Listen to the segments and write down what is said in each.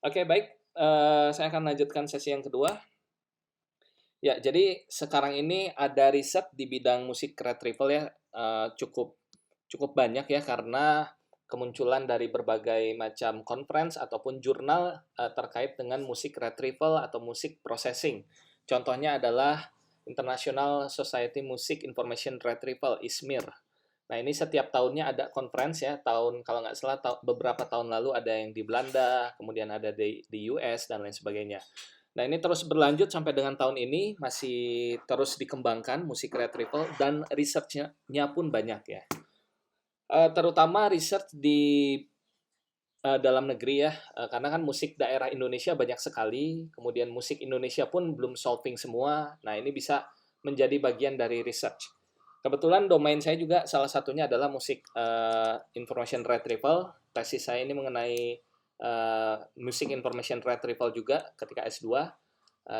Oke, baik, saya akan lanjutkan sesi yang kedua. Ya, jadi sekarang ini ada riset di bidang musik retrieval ya, cukup cukup banyak ya karena kemunculan dari berbagai macam conference ataupun jurnal, terkait dengan musik retrieval atau musik processing. Contohnya adalah International Society Music Information Retrieval, ISMIR. Nah, ini setiap tahunnya ada conference ya, kalau nggak salah beberapa tahun lalu ada yang di Belanda, kemudian ada di US, dan lain sebagainya. Nah, ini terus berlanjut sampai dengan tahun ini, masih terus dikembangkan musik retrieval, dan research-nya pun banyak ya. Terutama research di dalam negeri ya, karena kan musik daerah Indonesia banyak sekali, kemudian musik Indonesia pun belum solving semua. Nah, ini bisa menjadi bagian dari research. Kebetulan domain saya juga salah satunya adalah musik information retrieval. Tesis saya ini mengenai music information retrieval juga ketika S2.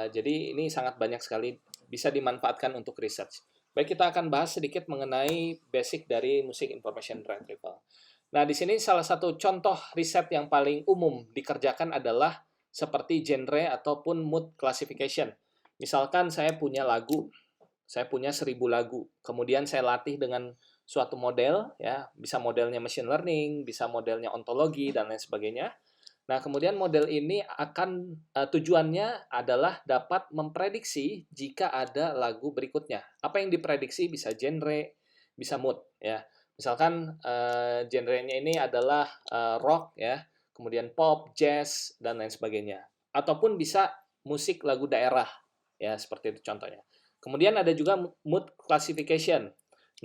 Jadi ini sangat banyak sekali bisa dimanfaatkan untuk research. Baik, kita akan bahas sedikit mengenai basic dari music information retrieval. Nah, di sini salah satu contoh riset yang paling umum dikerjakan adalah seperti genre ataupun mood classification. Misalkan saya punya 1.000 lagu, kemudian saya latih dengan suatu model, ya, bisa modelnya machine learning, bisa modelnya ontologi, dan lain sebagainya. Nah, kemudian model ini akan tujuannya adalah dapat memprediksi jika ada lagu berikutnya. Apa yang diprediksi bisa genre, bisa mood, ya. Misalkan genrenya ini adalah rock ya, kemudian pop, jazz, dan lain sebagainya. Ataupun bisa musik lagu daerah, ya seperti itu contohnya. Kemudian ada juga mood classification.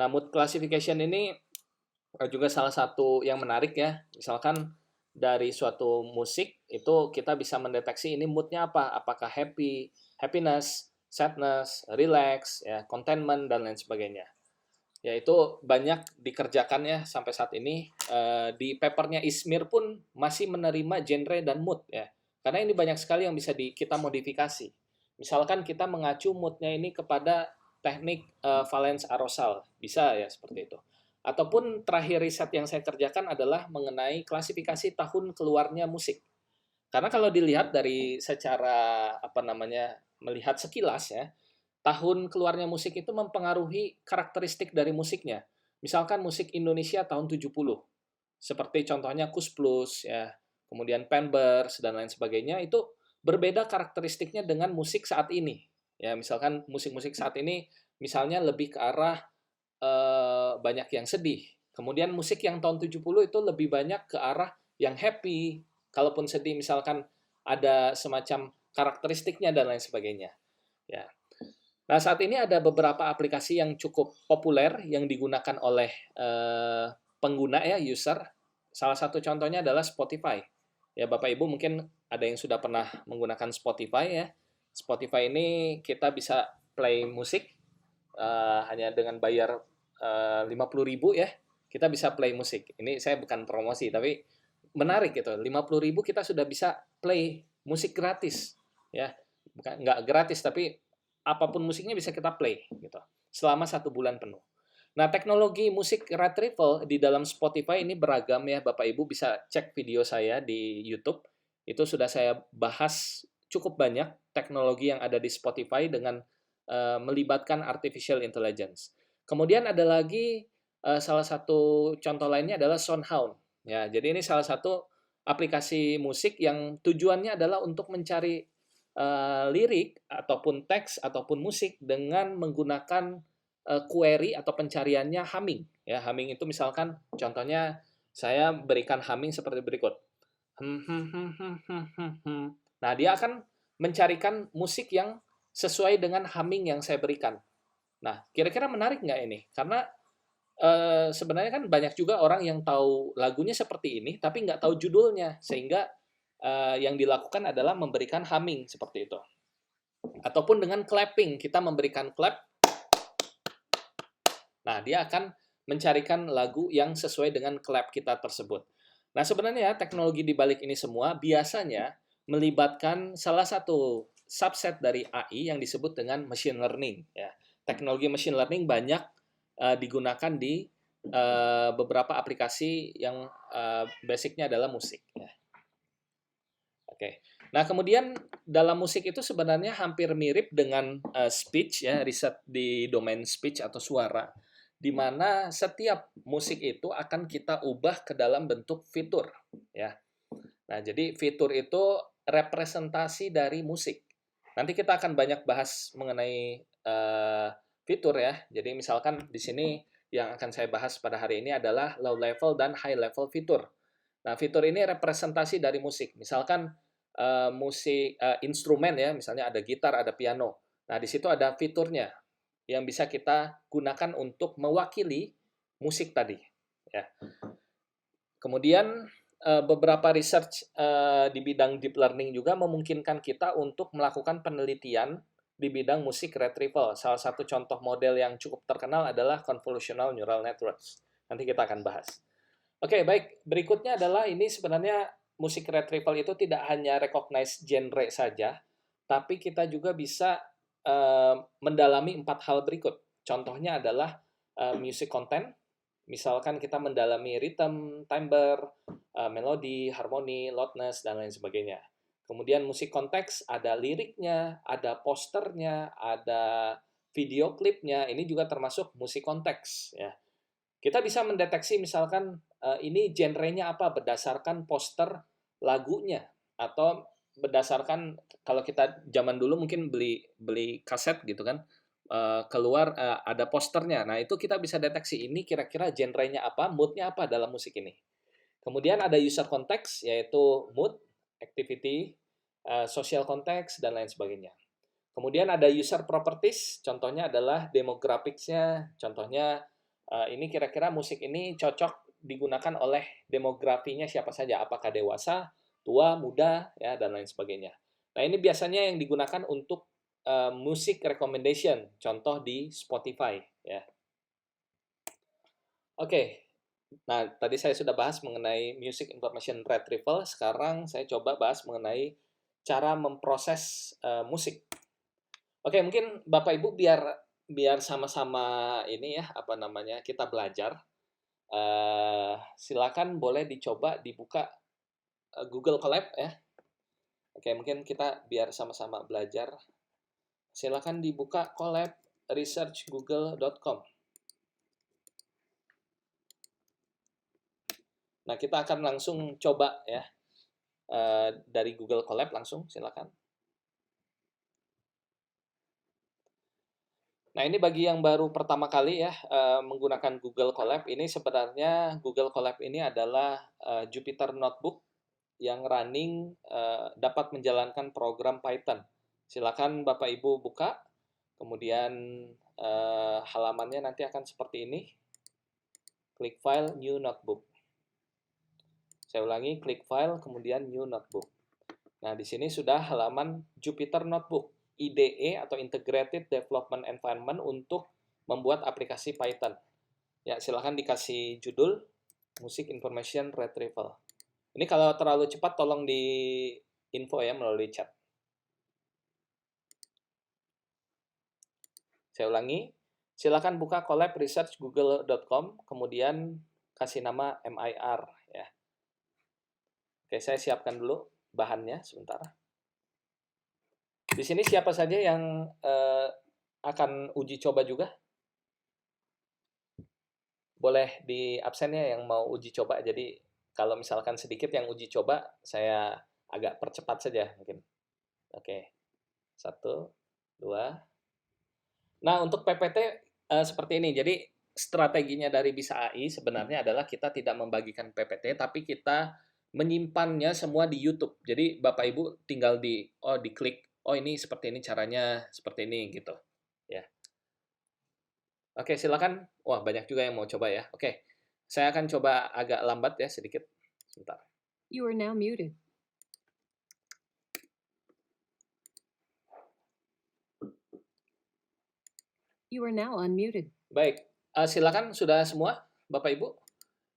Nah, mood classification ini juga salah satu yang menarik ya. Misalkan dari suatu musik itu kita bisa mendeteksi ini moodnya apa, apakah happy, happiness, sadness, relax, ya, contentment, dan lain sebagainya. Ya, itu banyak dikerjakan ya sampai saat ini. Di papernya Ismir pun masih menerima genre dan mood ya. Karena ini banyak sekali yang bisa kita modifikasi. Misalkan kita mengacu moodnya ini kepada teknik valence arousal, bisa ya seperti itu. Ataupun terakhir riset yang saya kerjakan adalah mengenai klasifikasi tahun keluarnya musik. Karena kalau dilihat dari secara apa namanya, melihat sekilas ya, tahun keluarnya musik itu mempengaruhi karakteristik dari musiknya. Misalkan musik Indonesia tahun 70, seperti contohnya Kus Plus ya, kemudian Penbers dan lain sebagainya, itu berbeda karakteristiknya dengan musik saat ini. Ya, misalkan musik-musik saat ini misalnya lebih ke arah banyak yang sedih. Kemudian musik yang tahun 70 itu lebih banyak ke arah yang happy. Kalaupun sedih misalkan ada semacam karakteristiknya dan lain sebagainya. Ya. Nah, saat ini ada beberapa aplikasi yang cukup populer yang digunakan oleh pengguna ya, user. Salah satu contohnya adalah Spotify. Ya, Bapak Ibu mungkin ada yang sudah pernah menggunakan Spotify ya. Spotify ini kita bisa play musik hanya dengan bayar 50.000 ya. Kita bisa play musik. Ini saya bukan promosi tapi menarik gitu. 50.000 kita sudah bisa play musik gratis ya. Bukan nggak gratis tapi apapun musiknya bisa kita play gitu selama 1 bulan penuh. Nah, teknologi musik retrieval di dalam Spotify ini beragam ya, Bapak Ibu bisa cek video saya di YouTube. Itu sudah saya bahas cukup banyak teknologi yang ada di Spotify dengan melibatkan artificial intelligence. Kemudian ada lagi salah satu contoh lainnya adalah SoundHound. Ya, jadi ini salah satu aplikasi musik yang tujuannya adalah untuk mencari lirik ataupun teks ataupun musik dengan menggunakan query atau pencariannya humming. Ya, humming itu misalkan contohnya saya berikan humming seperti berikut. Nah, dia akan mencarikan musik yang sesuai dengan humming yang saya berikan. Nah, kira-kira menarik nggak ini? Karena sebenarnya kan banyak juga orang yang tahu lagunya seperti ini, tapi nggak tahu judulnya, sehingga yang dilakukan adalah memberikan humming seperti itu. Ataupun dengan clapping, kita memberikan clap. Nah, dia akan mencarikan lagu yang sesuai dengan clap kita tersebut. Nah, sebenarnya teknologi di balik ini semua biasanya melibatkan salah satu subset dari AI yang disebut dengan machine learning. Ya. Teknologi machine learning banyak digunakan di beberapa aplikasi yang basicnya adalah musik. Ya. Oke. Nah, kemudian dalam musik itu sebenarnya hampir mirip dengan speech ya, riset di domain speech atau suara, di mana setiap musik itu akan kita ubah ke dalam bentuk fitur ya. Nah, jadi fitur itu representasi dari musik. Nanti kita akan banyak bahas mengenai fitur ya. Jadi misalkan di sini yang akan saya bahas pada hari ini adalah low level dan high level fitur. Nah, fitur ini representasi dari musik. Misalkan musik instrumen ya, misalnya ada gitar, ada piano. Nah, di situ ada fiturnya yang bisa kita gunakan untuk mewakili musik tadi. Ya. Kemudian beberapa research di bidang deep learning juga memungkinkan kita untuk melakukan penelitian di bidang musik retrieval. Salah satu contoh model yang cukup terkenal adalah convolutional neural networks. Nanti kita akan bahas. Oke, baik. Berikutnya adalah ini sebenarnya musik retrieval itu tidak hanya recognize genre saja, tapi kita juga bisa mendalami 4 hal berikut. Contohnya adalah music content. Misalkan kita mendalami rhythm, timbre, melodi, harmoni, loudness, dan lain sebagainya. Kemudian musik konteks, ada liriknya, ada posternya, ada video klipnya. Ini juga termasuk musik konteks. Ya. Kita bisa mendeteksi misalkan ini genrenya apa berdasarkan poster lagunya atau berdasarkan kalau kita zaman dulu mungkin beli beli kaset gitu kan keluar ada posternya. Nah, itu kita bisa deteksi ini kira-kira genrenya apa, moodnya apa dalam musik ini. Kemudian ada user context yaitu mood, activity, social context dan lain sebagainya. Kemudian ada user properties, contohnya adalah demographics-nya, contohnya ini kira-kira musik ini cocok digunakan oleh demografinya siapa saja, apakah dewasa, tua, muda, ya dan lain sebagainya. Nah, ini biasanya yang digunakan untuk music recommendation, contoh di Spotify, ya. Oke. Nah, tadi saya sudah bahas mengenai music information retrieval, sekarang saya coba bahas mengenai cara memproses musik. Oke, mungkin Bapak Ibu biar biar sama-sama ini ya, apa namanya, kita belajar. Silakan boleh dicoba dibuka Google Colab ya. Oke, mungkin kita biar sama-sama belajar. Silakan dibuka Colab researchgoogle.com. Nah, kita akan langsung coba ya dari Google Colab langsung, silakan. Nah, ini bagi yang baru pertama kali ya menggunakan Google Colab, ini sebenarnya Google Colab ini adalah Jupyter Notebook yang running dapat menjalankan program Python. Silakan Bapak Ibu buka, kemudian halamannya nanti akan seperti ini. Klik file, new notebook. Saya ulangi, klik file, kemudian new notebook. Nah, di sini sudah halaman Jupyter Notebook. IDE atau Integrated Development Environment untuk membuat aplikasi Python. Ya, silahkan dikasih judul Music Information Retrieval. Ini kalau terlalu cepat tolong di info ya melalui chat. Saya ulangi, silakan buka Colab Research Google.com, kemudian kasih nama MIR ya. Oke, saya siapkan dulu bahannya sebentar. Di sini siapa saja yang akan uji coba juga? Boleh di absen ya yang mau uji coba. Jadi kalau misalkan sedikit yang uji coba, saya agak percepat saja mungkin. Oke, 1, 2. Nah, untuk PPT seperti ini. Jadi strateginya dari Bisa AI sebenarnya adalah kita tidak membagikan PPT, tapi kita menyimpannya semua di YouTube. Jadi Bapak Ibu tinggal diklik, oh ini seperti ini caranya, seperti ini gitu. Ya. Oke, silakan. Wah, banyak juga yang mau coba ya. Oke. Saya akan coba agak lambat ya sedikit. Sebentar. You are now muted. You are now unmuted. Baik. Silakan sudah semua Bapak Ibu.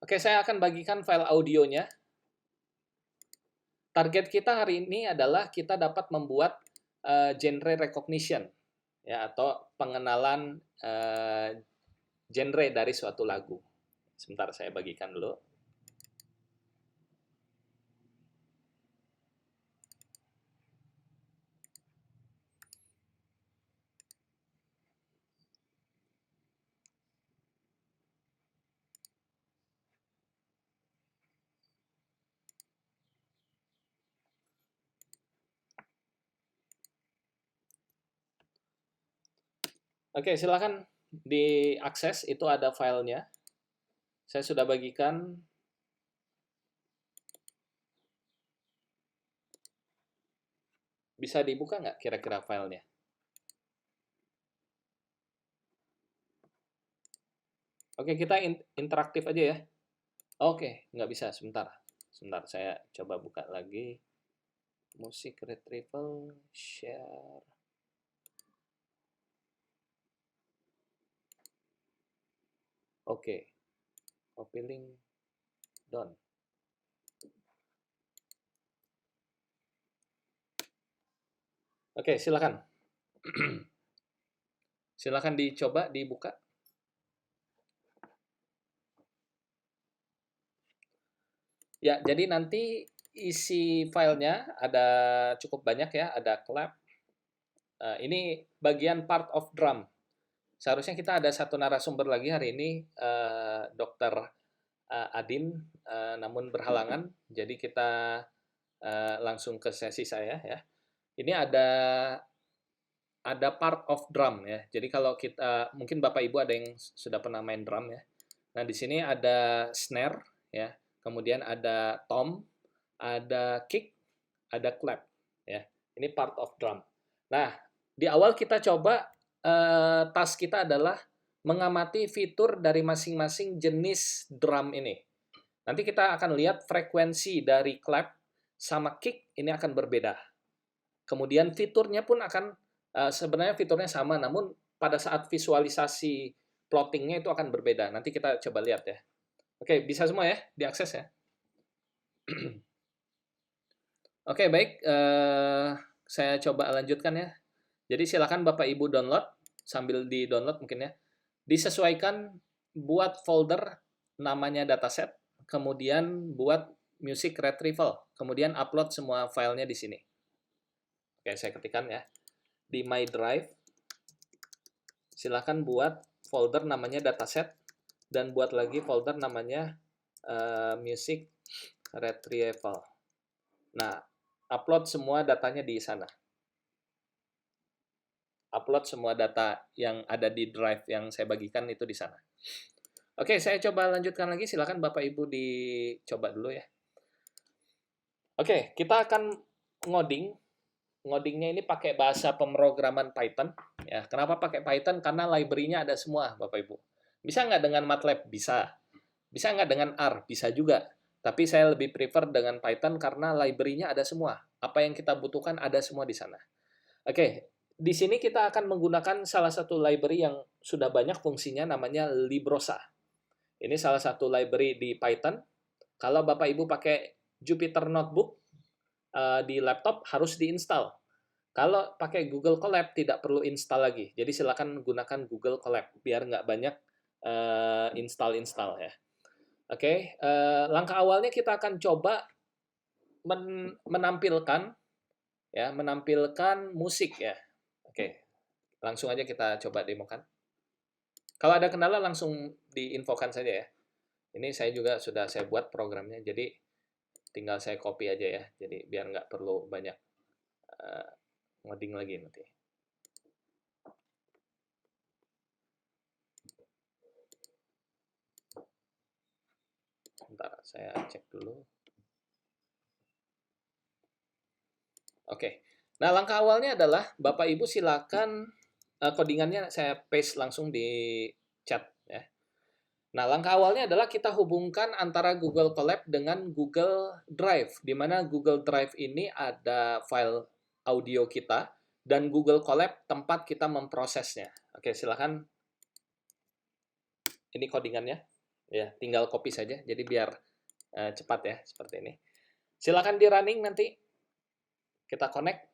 Oke, saya akan bagikan file audionya. Target kita hari ini adalah kita dapat membuat genre recognition ya atau pengenalan genre dari suatu lagu. Sebentar saya bagikan dulu. Oke, silakan diakses, itu ada filenya. Saya sudah bagikan. Bisa dibuka nggak kira-kira filenya? Oke, kita interaktif aja ya. Oke, nggak bisa, sebentar. Sebentar, saya coba buka lagi. Musik retrieval, share. Oke, copy link, done. Oke, silakan. Silakan dicoba, dibuka. Ya, jadi nanti isi filenya ada cukup banyak ya, ada clap. Ini bagian part of drum. Seharusnya kita ada satu narasumber lagi hari ini, Dr. Adin, namun berhalangan. Jadi kita langsung ke sesi saya ya. Ini ada part of drum ya. Jadi kalau kita, mungkin Bapak Ibu ada yang sudah pernah main drum ya. Nah, di sini ada snare ya. Kemudian ada tom, ada kick, ada clap ya. Ini part of drum. Nah, di awal kita coba task kita adalah mengamati fitur dari masing-masing jenis drum ini. Nanti kita akan lihat frekuensi dari clap sama kick ini akan berbeda. Kemudian fiturnya pun akan sebenarnya fiturnya sama, namun pada saat visualisasi plottingnya itu akan berbeda. Nanti kita coba lihat ya. Oke, bisa semua ya diakses ya. Oke, baik. Saya coba lanjutkan ya. Jadi silakan Bapak Ibu download, sambil di-download mungkin ya. Disesuaikan, buat folder namanya dataset, kemudian buat music retrieval, kemudian upload semua filenya di sini. Oke, saya ketikkan ya. Di My Drive, silakan buat folder namanya dataset, dan buat lagi folder namanya music retrieval. Nah, upload semua datanya di sana. Upload semua data yang ada di drive yang saya bagikan itu di sana. Oke, saya coba lanjutkan lagi. Silakan Bapak Ibu dicoba dulu ya. Oke, kita akan ngoding. Ngodingnya ini pakai bahasa pemrograman Python. Ya, kenapa pakai Python? Karena library-nya ada semua, Bapak Ibu. Bisa nggak dengan MATLAB? Bisa. Bisa nggak dengan R? Bisa juga. Tapi saya lebih prefer dengan Python karena library-nya ada semua. Apa yang kita butuhkan ada semua di sana. Oke, di sini kita akan menggunakan salah satu library yang sudah banyak fungsinya, namanya Librosa. Ini salah satu library di Python. Kalau Bapak Ibu pakai Jupyter Notebook di laptop harus diinstal. Kalau pakai Google Colab tidak perlu install lagi. Jadi silakan gunakan Google Colab biar nggak banyak install ya. Oke, langkah awalnya kita akan coba menampilkan musik ya. Oke, langsung aja kita coba demokan. Kalau ada kendala langsung diinfokan saja ya. Ini saya juga sudah saya buat programnya, jadi tinggal saya copy aja ya. Jadi biar nggak perlu banyak ngoding lagi nanti. Bentar, saya cek dulu. Oke. Nah, langkah awalnya adalah Bapak Ibu silakan codingannya saya paste langsung di chat ya. Nah, langkah awalnya adalah kita hubungkan antara Google Colab dengan Google Drive, di mana Google Drive ini ada file audio kita dan Google Colab tempat kita memprosesnya. Oke, silakan. Ini codingannya. Ya, tinggal copy saja. Jadi biar cepat ya, seperti ini. Silakan di running nanti. Kita connect.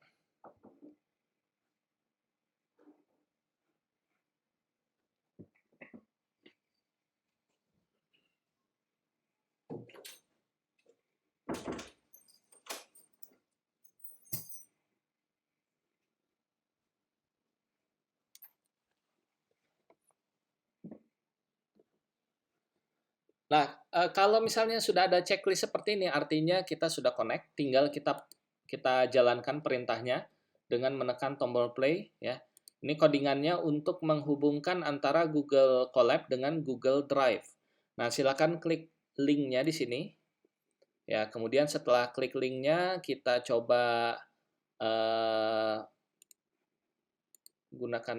Nah, kalau misalnya sudah ada checklist seperti ini, artinya kita sudah connect, tinggal kita jalankan perintahnya dengan menekan tombol play ya. Ini codingannya untuk menghubungkan antara Google Colab dengan Google Drive. Nah, silakan klik linknya di sini. Ya, kemudian setelah klik linknya, kita coba gunakan,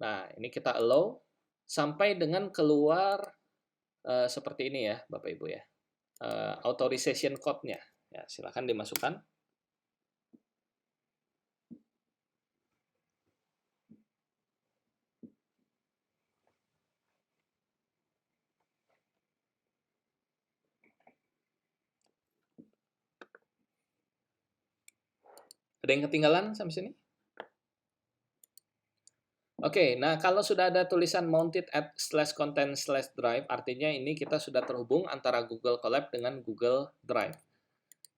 Nah, ini kita allow sampai dengan keluar seperti ini ya, Bapak Ibu ya. Authorization code-nya. Ya, silakan dimasukkan. Ada yang ketinggalan sampai sini? Oke, nah kalau sudah ada tulisan mounted at /content/drive, artinya ini kita sudah terhubung antara Google Colab dengan Google Drive.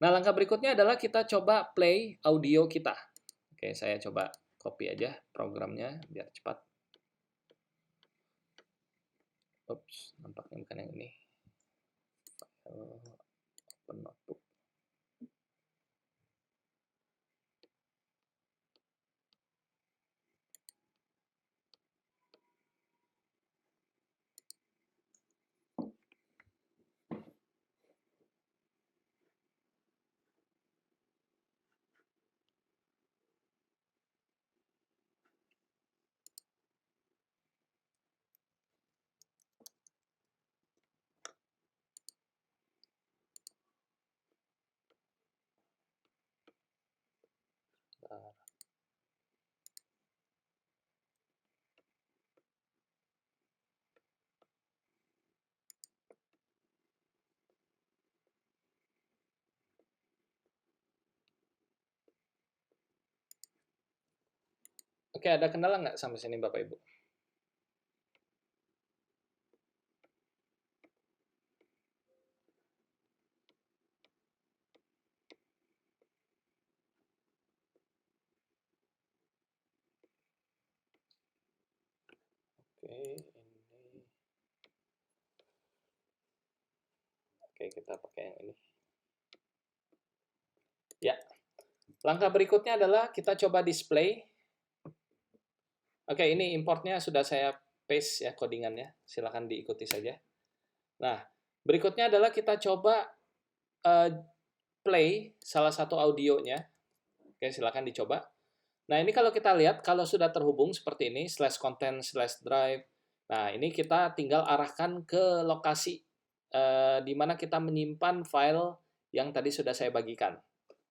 Nah, langkah berikutnya adalah kita coba play audio kita. Oke, saya coba copy aja programnya biar cepat. Nampaknya bukan yang ini. Open notebook. Oke, ada kendala nggak sampai sini Bapak Ibu? Oke, ini. Oke, kita pakai yang ini. Ya, langkah berikutnya adalah kita coba display. Oke, ini importnya sudah saya paste ya codingannya. Silakan diikuti saja. Nah, berikutnya adalah kita coba play salah satu audionya. Oke, silakan dicoba. Nah, ini kalau kita lihat, kalau sudah terhubung seperti ini, /content/drive. Nah, ini kita tinggal arahkan ke lokasi di mana kita menyimpan file yang tadi sudah saya bagikan.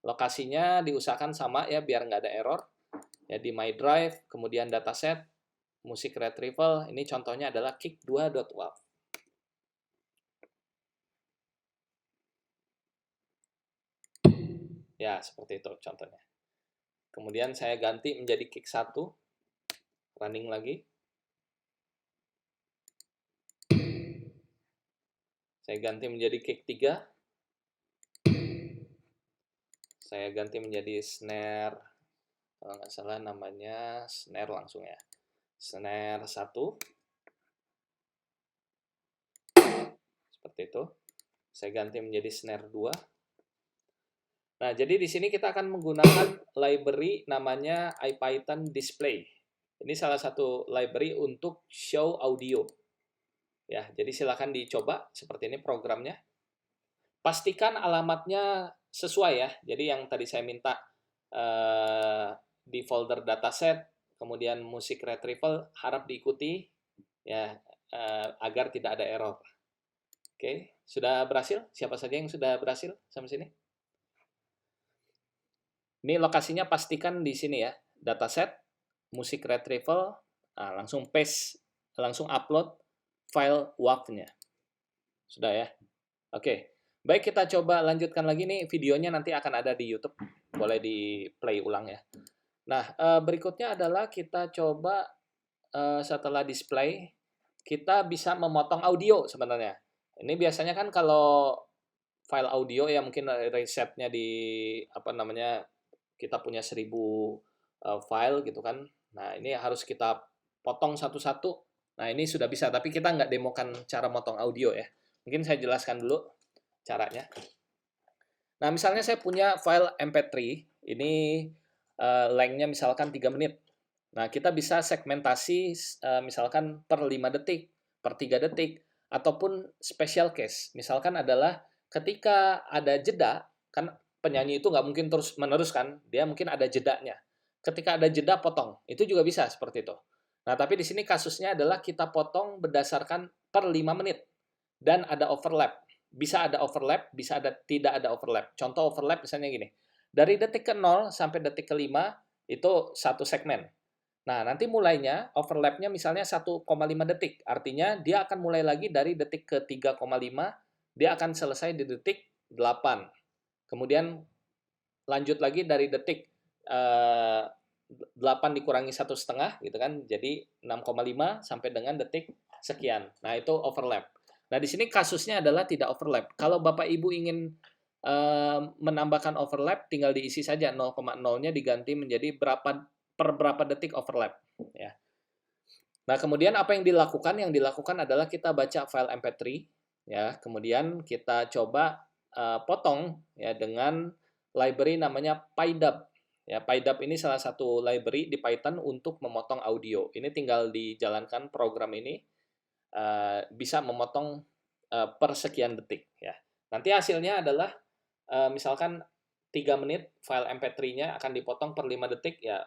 Lokasinya diusahakan sama ya, biar nggak ada error. Ya, di My Drive, kemudian dataset, musik retrieval, ini contohnya adalah kick2.wav. Ya, seperti itu contohnya. Kemudian saya ganti menjadi kick 1, running lagi. Saya ganti menjadi kick 3. Saya ganti menjadi snare, kalau nggak salah namanya snare langsung ya. Snare 1. Seperti itu. Saya ganti menjadi snare 2. Nah, jadi di sini kita akan menggunakan library namanya IPython Display. Ini salah satu library untuk show audio. Ya, jadi silakan dicoba seperti ini programnya. Pastikan alamatnya sesuai ya. Jadi yang tadi saya minta di folder dataset, kemudian musik retrieval harap diikuti ya agar tidak ada error. Oke, sudah berhasil? Siapa saja yang sudah berhasil sampai sini? Ini lokasinya pastikan di sini ya, dataset, musik retrieval, langsung paste, langsung upload file WAV-nya. Sudah ya? Oke. Baik, kita coba lanjutkan lagi nih, videonya nanti akan ada di YouTube. Boleh di play ulang ya. Nah, berikutnya adalah kita coba setelah display, kita bisa memotong audio sebenarnya. Ini biasanya kan kalau file audio ya mungkin resetnya di apa namanya kita punya 1000 file gitu kan. Nah, ini harus kita potong satu-satu. Nah, ini sudah bisa, tapi kita nggak demokan cara motong audio ya. Mungkin saya jelaskan dulu caranya. Nah, misalnya saya punya file MP3, ini length-nya misalkan 3 menit. Nah, kita bisa segmentasi misalkan per 5 detik, per 3 detik, ataupun special case. Misalkan adalah ketika ada jeda, kan penyanyi itu nggak mungkin terus menerus kan, dia mungkin ada jedanya. Ketika ada jeda, potong. Itu juga bisa seperti itu. Nah, tapi di sini kasusnya adalah kita potong berdasarkan per 5 menit dan ada overlap. Bisa ada overlap, bisa ada tidak ada overlap. Contoh overlap misalnya gini. Dari detik ke 0 sampai detik ke 5 itu satu segmen. Nah, nanti mulainya overlapnya misalnya 1,5 detik. Artinya dia akan mulai lagi dari detik ke 3,5, dia akan selesai di detik 8. Kemudian lanjut lagi dari detik 8 dikurangi 1,5 gitu kan, jadi 6,5 sampai dengan detik sekian. Nah, itu overlap. Nah, di sini kasusnya adalah tidak overlap. Kalau Bapak Ibu ingin menambahkan overlap, tinggal diisi saja 0,0-nya diganti menjadi berapa detik overlap. Ya. Nah, kemudian apa yang dilakukan? Yang dilakukan adalah kita baca file MP3, ya. Kemudian kita coba potong ya dengan library namanya PyDub. Ya, PyDub ini salah satu library di Python untuk memotong audio. Ini tinggal dijalankan program ini bisa memotong per sekian detik. Ya. Nanti hasilnya adalah misalkan 3 menit file MP3-nya akan dipotong per 5 detik, ya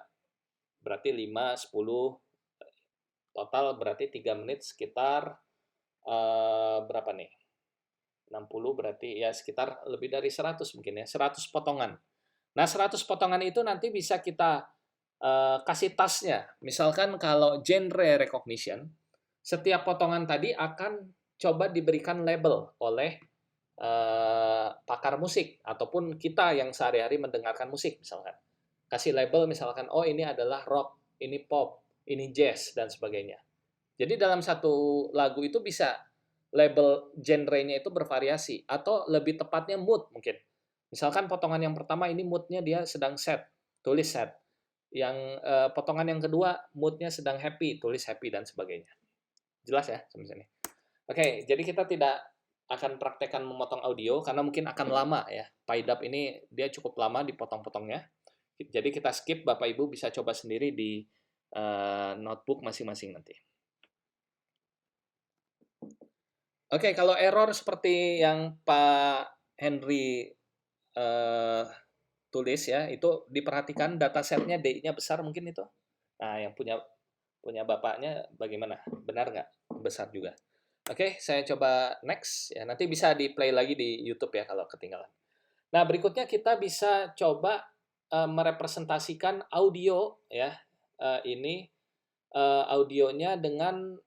berarti 5, 10, total berarti 3 menit sekitar berapa nih? 60 berarti ya sekitar lebih dari 100 mungkin ya, 100 potongan. Nah, 100 potongan itu nanti bisa kita kasih tasnya. Misalkan kalau genre recognition, setiap potongan tadi akan coba diberikan label oleh pakar musik ataupun kita yang sehari-hari mendengarkan musik misalkan. Kasih label misalkan, oh ini adalah rock, ini pop, ini jazz, dan sebagainya. Jadi dalam satu lagu itu bisa label genre-nya itu bervariasi atau lebih tepatnya mood mungkin. Misalkan potongan yang pertama ini mood-nya dia sedang sad, tulis sad. Yang potongan yang kedua mood-nya sedang happy, tulis happy dan sebagainya. Jelas ya sampai sini. Oke, jadi kita tidak akan praktekkan memotong audio karena mungkin akan lama ya. PyDub ini dia cukup lama dipotong-potongnya. Jadi kita skip, Bapak Ibu bisa coba sendiri di notebook masing-masing nanti. Oke, kalau error seperti yang Pak Henry tulis ya, itu diperhatikan datasetnya DI-nya besar mungkin itu. Nah, yang punya punya bapaknya bagaimana? Benar nggak? Besar juga. Oke, saya coba next ya. Nanti bisa di play lagi di YouTube ya kalau ketinggalan. Nah, berikutnya kita bisa coba merepresentasikan audio ya. Ini audionya dengan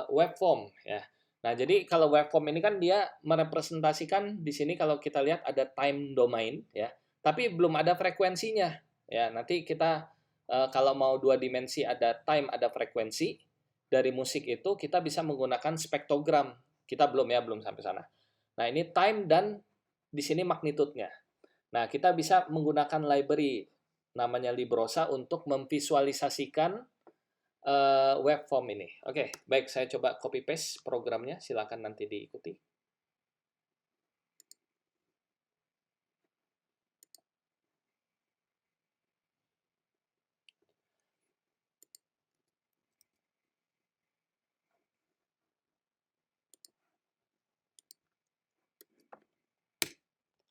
waveform ya. Nah, jadi kalau waveform ini kan dia merepresentasikan di sini kalau kita lihat ada time domain ya, tapi belum ada frekuensinya ya. Nanti kita kalau mau dua dimensi ada time ada frekuensi dari musik itu kita bisa menggunakan spektrogram. Kita belum ya, belum sampai sana. Nah, ini time dan di sini magnitude-nya. Nah, kita bisa menggunakan library namanya Librosa untuk memvisualisasikan webform ini. Oke, baik, saya coba copy paste programnya, silakan nanti diikuti.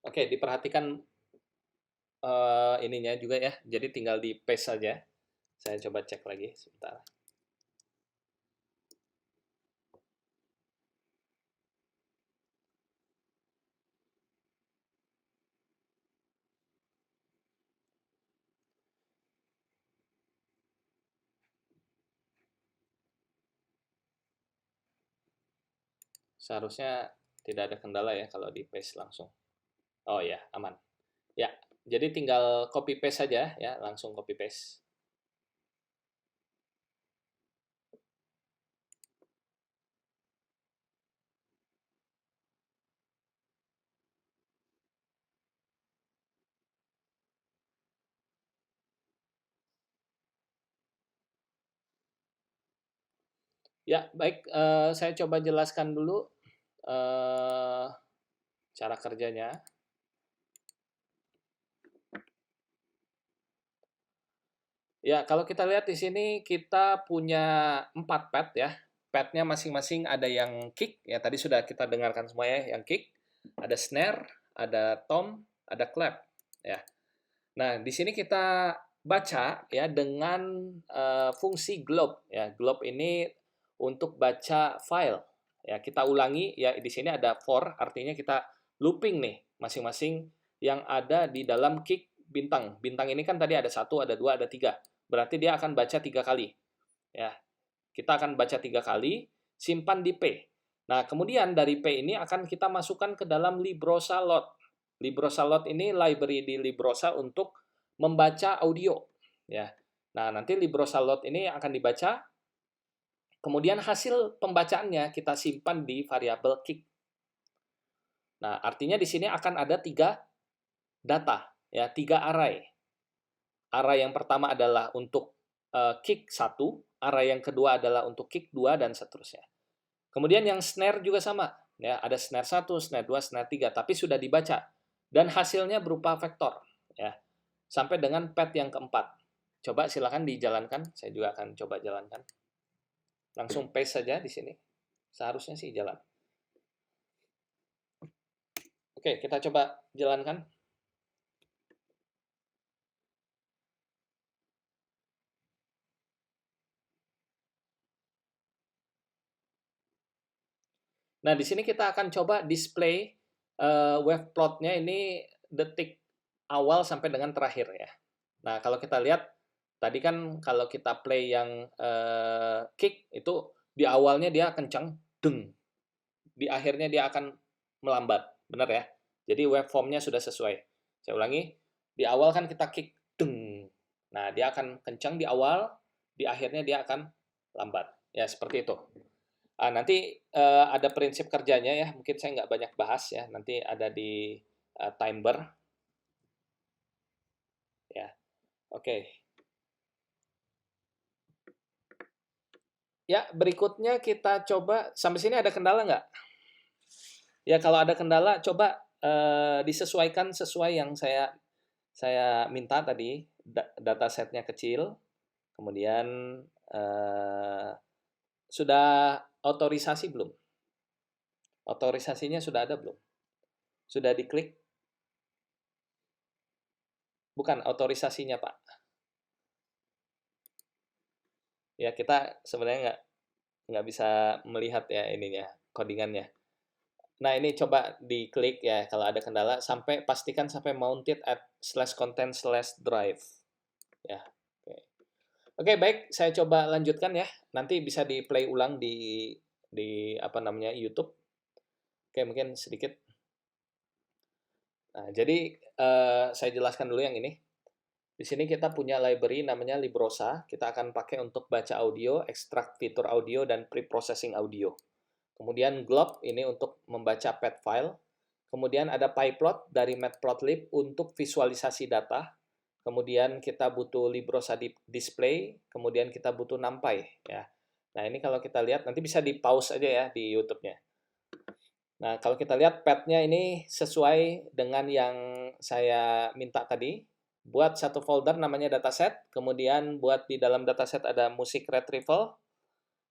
Oke, diperhatikan ininya juga ya. Jadi tinggal di paste saja. Saya coba cek lagi sebentar. Seharusnya tidak ada kendala ya kalau di paste langsung. Oh ya, aman. Ya, jadi tinggal copy paste saja ya, langsung copy paste. Ya, baik, saya coba jelaskan dulu cara kerjanya. Ya, kalau kita lihat di sini kita punya 4 pad ya. Padnya masing-masing ada yang kick, ya tadi sudah kita dengarkan semua ya, yang kick, ada snare, ada tom, ada clap, ya. Nah, di sini kita baca ya dengan fungsi globe ya. Globe ini untuk baca file. Ya, kita ulangi ya di sini ada for artinya kita looping nih masing-masing yang ada di dalam kick bintang. Bintang ini kan tadi ada satu, ada dua, ada tiga. Berarti dia akan baca 3 kali. Ya, kita akan baca 3 kali, simpan di P. Nah, kemudian dari P ini akan kita masukkan ke dalam Librosa Lot. Librosa Lot ini library di Librosa untuk membaca audio. Ya. Nah, nanti Librosa Lot ini akan dibaca, kemudian hasil pembacaannya kita simpan di variabel kick. Nah, artinya di sini akan ada 3 data, ya, 3 array. Array yang pertama adalah untuk kick 1, array yang kedua adalah untuk kick 2, dan seterusnya. Kemudian yang snare juga sama, ya, ada snare 1, snare 2, snare 3, tapi sudah dibaca dan hasilnya berupa vektor, ya, sampai dengan pad yang keempat. Coba silakan dijalankan, saya juga akan coba jalankan. Langsung paste saja di sini. Seharusnya sih jalan. Oke, kita coba jalankan. Nah, di sini kita akan coba display wave plotnya ini detik awal sampai dengan terakhir ya. Nah, kalau kita lihat tadi kan kalau kita play yang kick itu di awalnya dia kencang, deng. Di akhirnya dia akan melambat, benar ya? Jadi waveformnya sudah sesuai. Saya ulangi, di awal kan kita kick, deng. Nah, dia akan kencang di awal, di akhirnya dia akan lambat. Ya, seperti itu. Nanti ada prinsip kerjanya ya, mungkin saya nggak banyak bahas ya, nanti ada di timer. Ya, oke. Ya, berikutnya kita coba, sampai sini ada kendala nggak? Ya, kalau ada kendala, coba disesuaikan sesuai yang saya minta tadi, datasetnya kecil, kemudian sudah otorisasi belum? Otorisasinya sudah ada belum? Sudah diklik? Bukan, otorisasinya, Pak. Ya, kita sebenarnya nggak bisa melihat ya ininya, codingannya. Nah, ini coba diklik ya kalau ada kendala, sampai pastikan sampai mounted at /content/drive. Ya, oke. Oke, baik, saya coba lanjutkan ya. Nanti bisa di-play ulang di apa namanya YouTube. Oke, mungkin sedikit. Nah, jadi saya jelaskan dulu yang ini. Di sini kita punya library namanya Librosa. Kita akan pakai untuk baca audio, ekstrak fitur audio, dan pre-processing audio. Kemudian glob ini untuk membaca pad file. Kemudian ada pyplot dari matplotlib untuk visualisasi data. Kemudian kita butuh Librosa display. Kemudian kita butuh NumPy ya. Nah, ini kalau kita lihat nanti bisa di pause aja ya di YouTube-nya. Nah, kalau kita lihat padnya ini sesuai dengan yang saya minta tadi. Buat satu folder namanya dataset, kemudian buat di dalam dataset ada musik retrieval,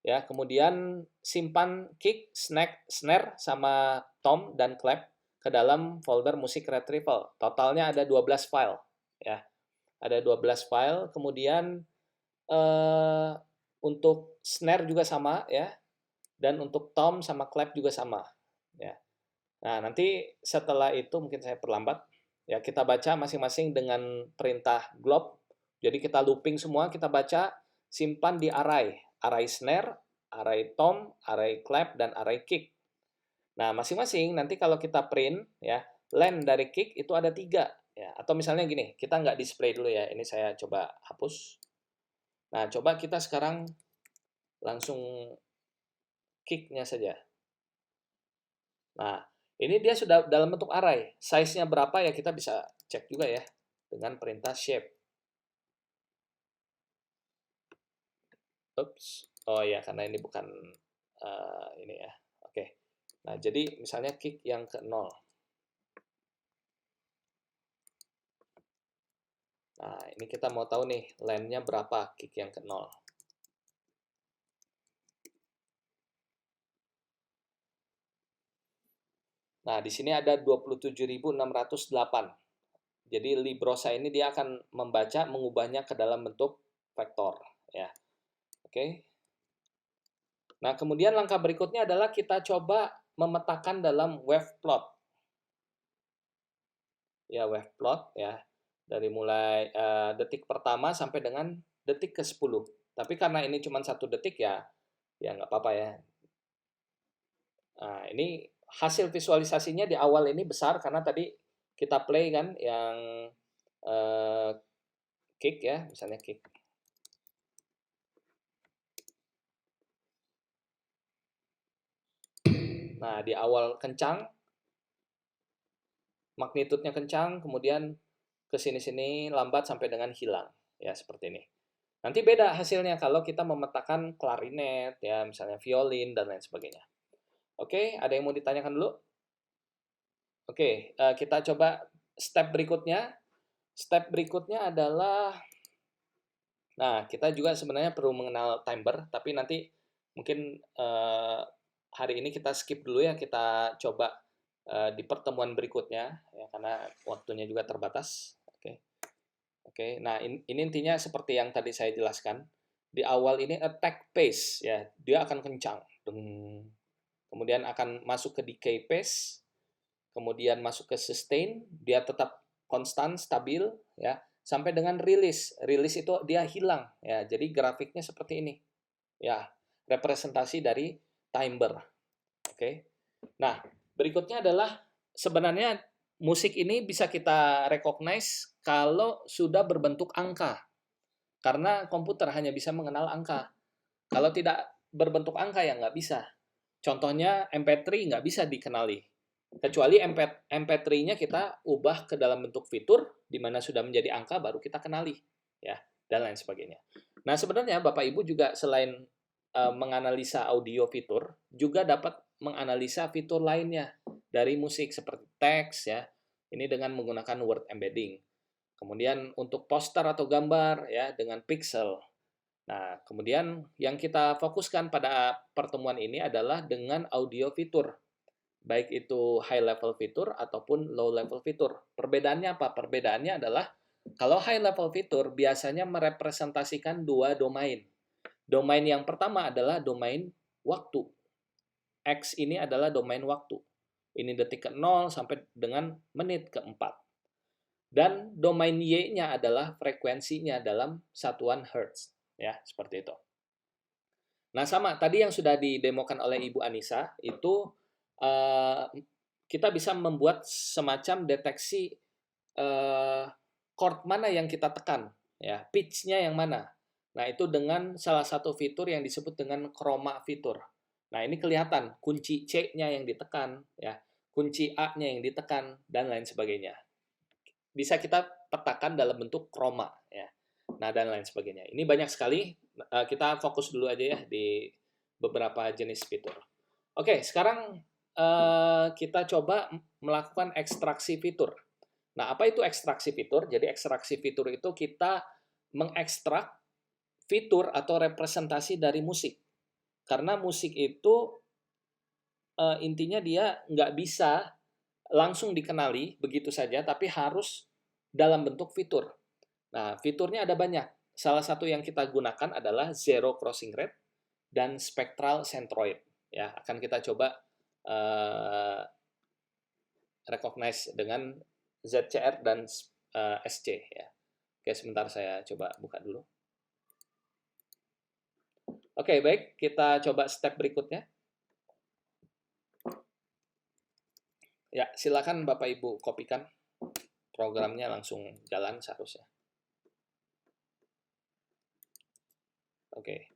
ya, kemudian simpan kick, snare, sama tom dan clap ke dalam folder musik retrieval. Totalnya ada 12 file, ya. Ada 12 file, kemudian untuk snare juga sama, ya. Dan untuk tom sama clap juga sama, ya. Nah, nanti setelah itu mungkin saya perlambat. Ya, kita baca masing-masing dengan perintah glob. Jadi kita looping semua, kita baca, simpan di array. Array snare, array tom, array clap, dan array kick. Nah, masing-masing nanti kalau kita print, ya, len dari kick itu ada 3. Ya, atau misalnya gini, kita nggak display dulu ya. Ini saya coba hapus. Nah, coba kita sekarang langsung kick-nya saja. Nah, ini dia sudah dalam bentuk array. Size-nya berapa ya kita bisa cek juga ya dengan perintah shape. Oops. Oh ya, karena ini bukan ini ya. Oke. Nah, jadi misalnya kick yang ke 0. Nah, ini kita mau tahu nih, length-nya berapa kick yang ke 0. Nah, di sini ada 27.608. Jadi Librosa ini dia akan membaca, mengubahnya ke dalam bentuk vektor, ya. Oke. Nah, kemudian langkah berikutnya adalah kita coba memetakan dalam wave plot. Ya, wave plot ya. Dari mulai detik pertama sampai dengan detik ke-10. Tapi karena ini cuma 1 detik ya, ya nggak apa-apa ya. Nah, ini hasil visualisasinya di awal ini besar karena tadi kita play kan yang kick ya, misalnya kick. Nah, di awal kencang, magnitudenya kencang, kemudian ke sini-sini lambat sampai dengan hilang. Ya, seperti ini. Nanti beda hasilnya kalau kita memetakan klarinet, ya, misalnya violin, dan lain sebagainya. Oke, ada yang mau ditanyakan dulu? Oke, kita coba step berikutnya. Step berikutnya adalah, nah, kita juga sebenarnya perlu mengenal timer, tapi nanti mungkin hari ini kita skip dulu ya, kita coba di pertemuan berikutnya, ya, karena waktunya juga terbatas. Oke. Oke, nah ini intinya seperti yang tadi saya jelaskan. Di awal ini attack pace, ya, dia akan kencang. Kemudian akan masuk ke decay pace, kemudian masuk ke sustain, dia tetap konstan, stabil, ya, sampai dengan release. Release itu dia hilang, ya. Jadi grafiknya seperti ini, ya, representasi dari timer. Oke. Nah, berikutnya adalah sebenarnya musik ini bisa kita recognize kalau sudah berbentuk angka. Karena komputer hanya bisa mengenal angka. Kalau tidak berbentuk angka ya nggak bisa. Contohnya MP3 nggak bisa dikenali. Kecuali MP3-nya kita ubah ke dalam bentuk fitur, di mana sudah menjadi angka, baru kita kenali. Ya, dan lain sebagainya. Nah, sebenarnya Bapak Ibu juga selain menganalisa audio fitur, juga dapat menganalisa fitur lainnya dari musik seperti teks, ya. Ini dengan menggunakan word embedding. Kemudian untuk poster atau gambar ya dengan pixel. Nah, kemudian yang kita fokuskan pada pertemuan ini adalah dengan audio fitur. Baik itu high level fitur ataupun low level fitur. Perbedaannya apa? Perbedaannya adalah kalau high level fitur biasanya merepresentasikan dua domain. Domain yang pertama adalah domain waktu. X ini adalah domain waktu. Ini detik ke-0 sampai dengan menit ke-4. Dan domain Y-nya adalah frekuensinya dalam satuan Hertz. Ya, seperti itu. Nah, sama tadi yang sudah didemokan oleh Ibu Anissa, itu kita bisa membuat semacam deteksi chord mana yang kita tekan, ya, pitch-nya yang mana. Nah, itu dengan salah satu fitur yang disebut dengan chroma fitur. Nah, ini kelihatan kunci C-nya yang ditekan, ya, kunci A-nya yang ditekan, dan lain sebagainya. Bisa kita petakan dalam bentuk chroma, ya. Nah, dan lain sebagainya. Ini banyak sekali. Kita fokus dulu aja ya di beberapa jenis fitur. Oke, sekarang kita coba melakukan ekstraksi fitur. Nah, apa itu ekstraksi fitur? Jadi ekstraksi fitur itu kita mengekstrak fitur atau representasi dari musik. Karena musik itu intinya dia nggak bisa langsung dikenali begitu saja, tapi harus dalam bentuk fitur. Nah, fiturnya ada banyak. Salah satu yang kita gunakan adalah zero crossing rate dan spectral centroid. Ya, akan kita coba recognize dengan ZCR dan SC. Ya. Oke, sebentar saya coba buka dulu. Oke, baik. Kita coba step berikutnya. Ya, silakan Bapak Ibu kopikan. Programnya langsung jalan seharusnya. Oke.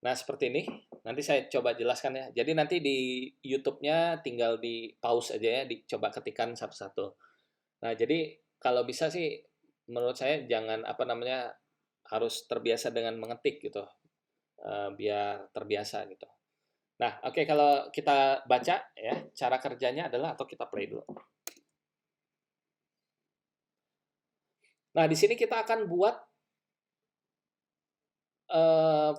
Nah, seperti ini. Nanti saya coba jelaskan ya. Jadi nanti di YouTube-nya tinggal di pause aja ya, dicoba ketikan satu-satu. Nah, jadi kalau bisa sih menurut saya jangan harus terbiasa dengan mengetik gitu. Biar terbiasa gitu. Nah, oke, kalau kita baca ya, cara kerjanya adalah atau kita play dulu. Nah, di sini kita akan buat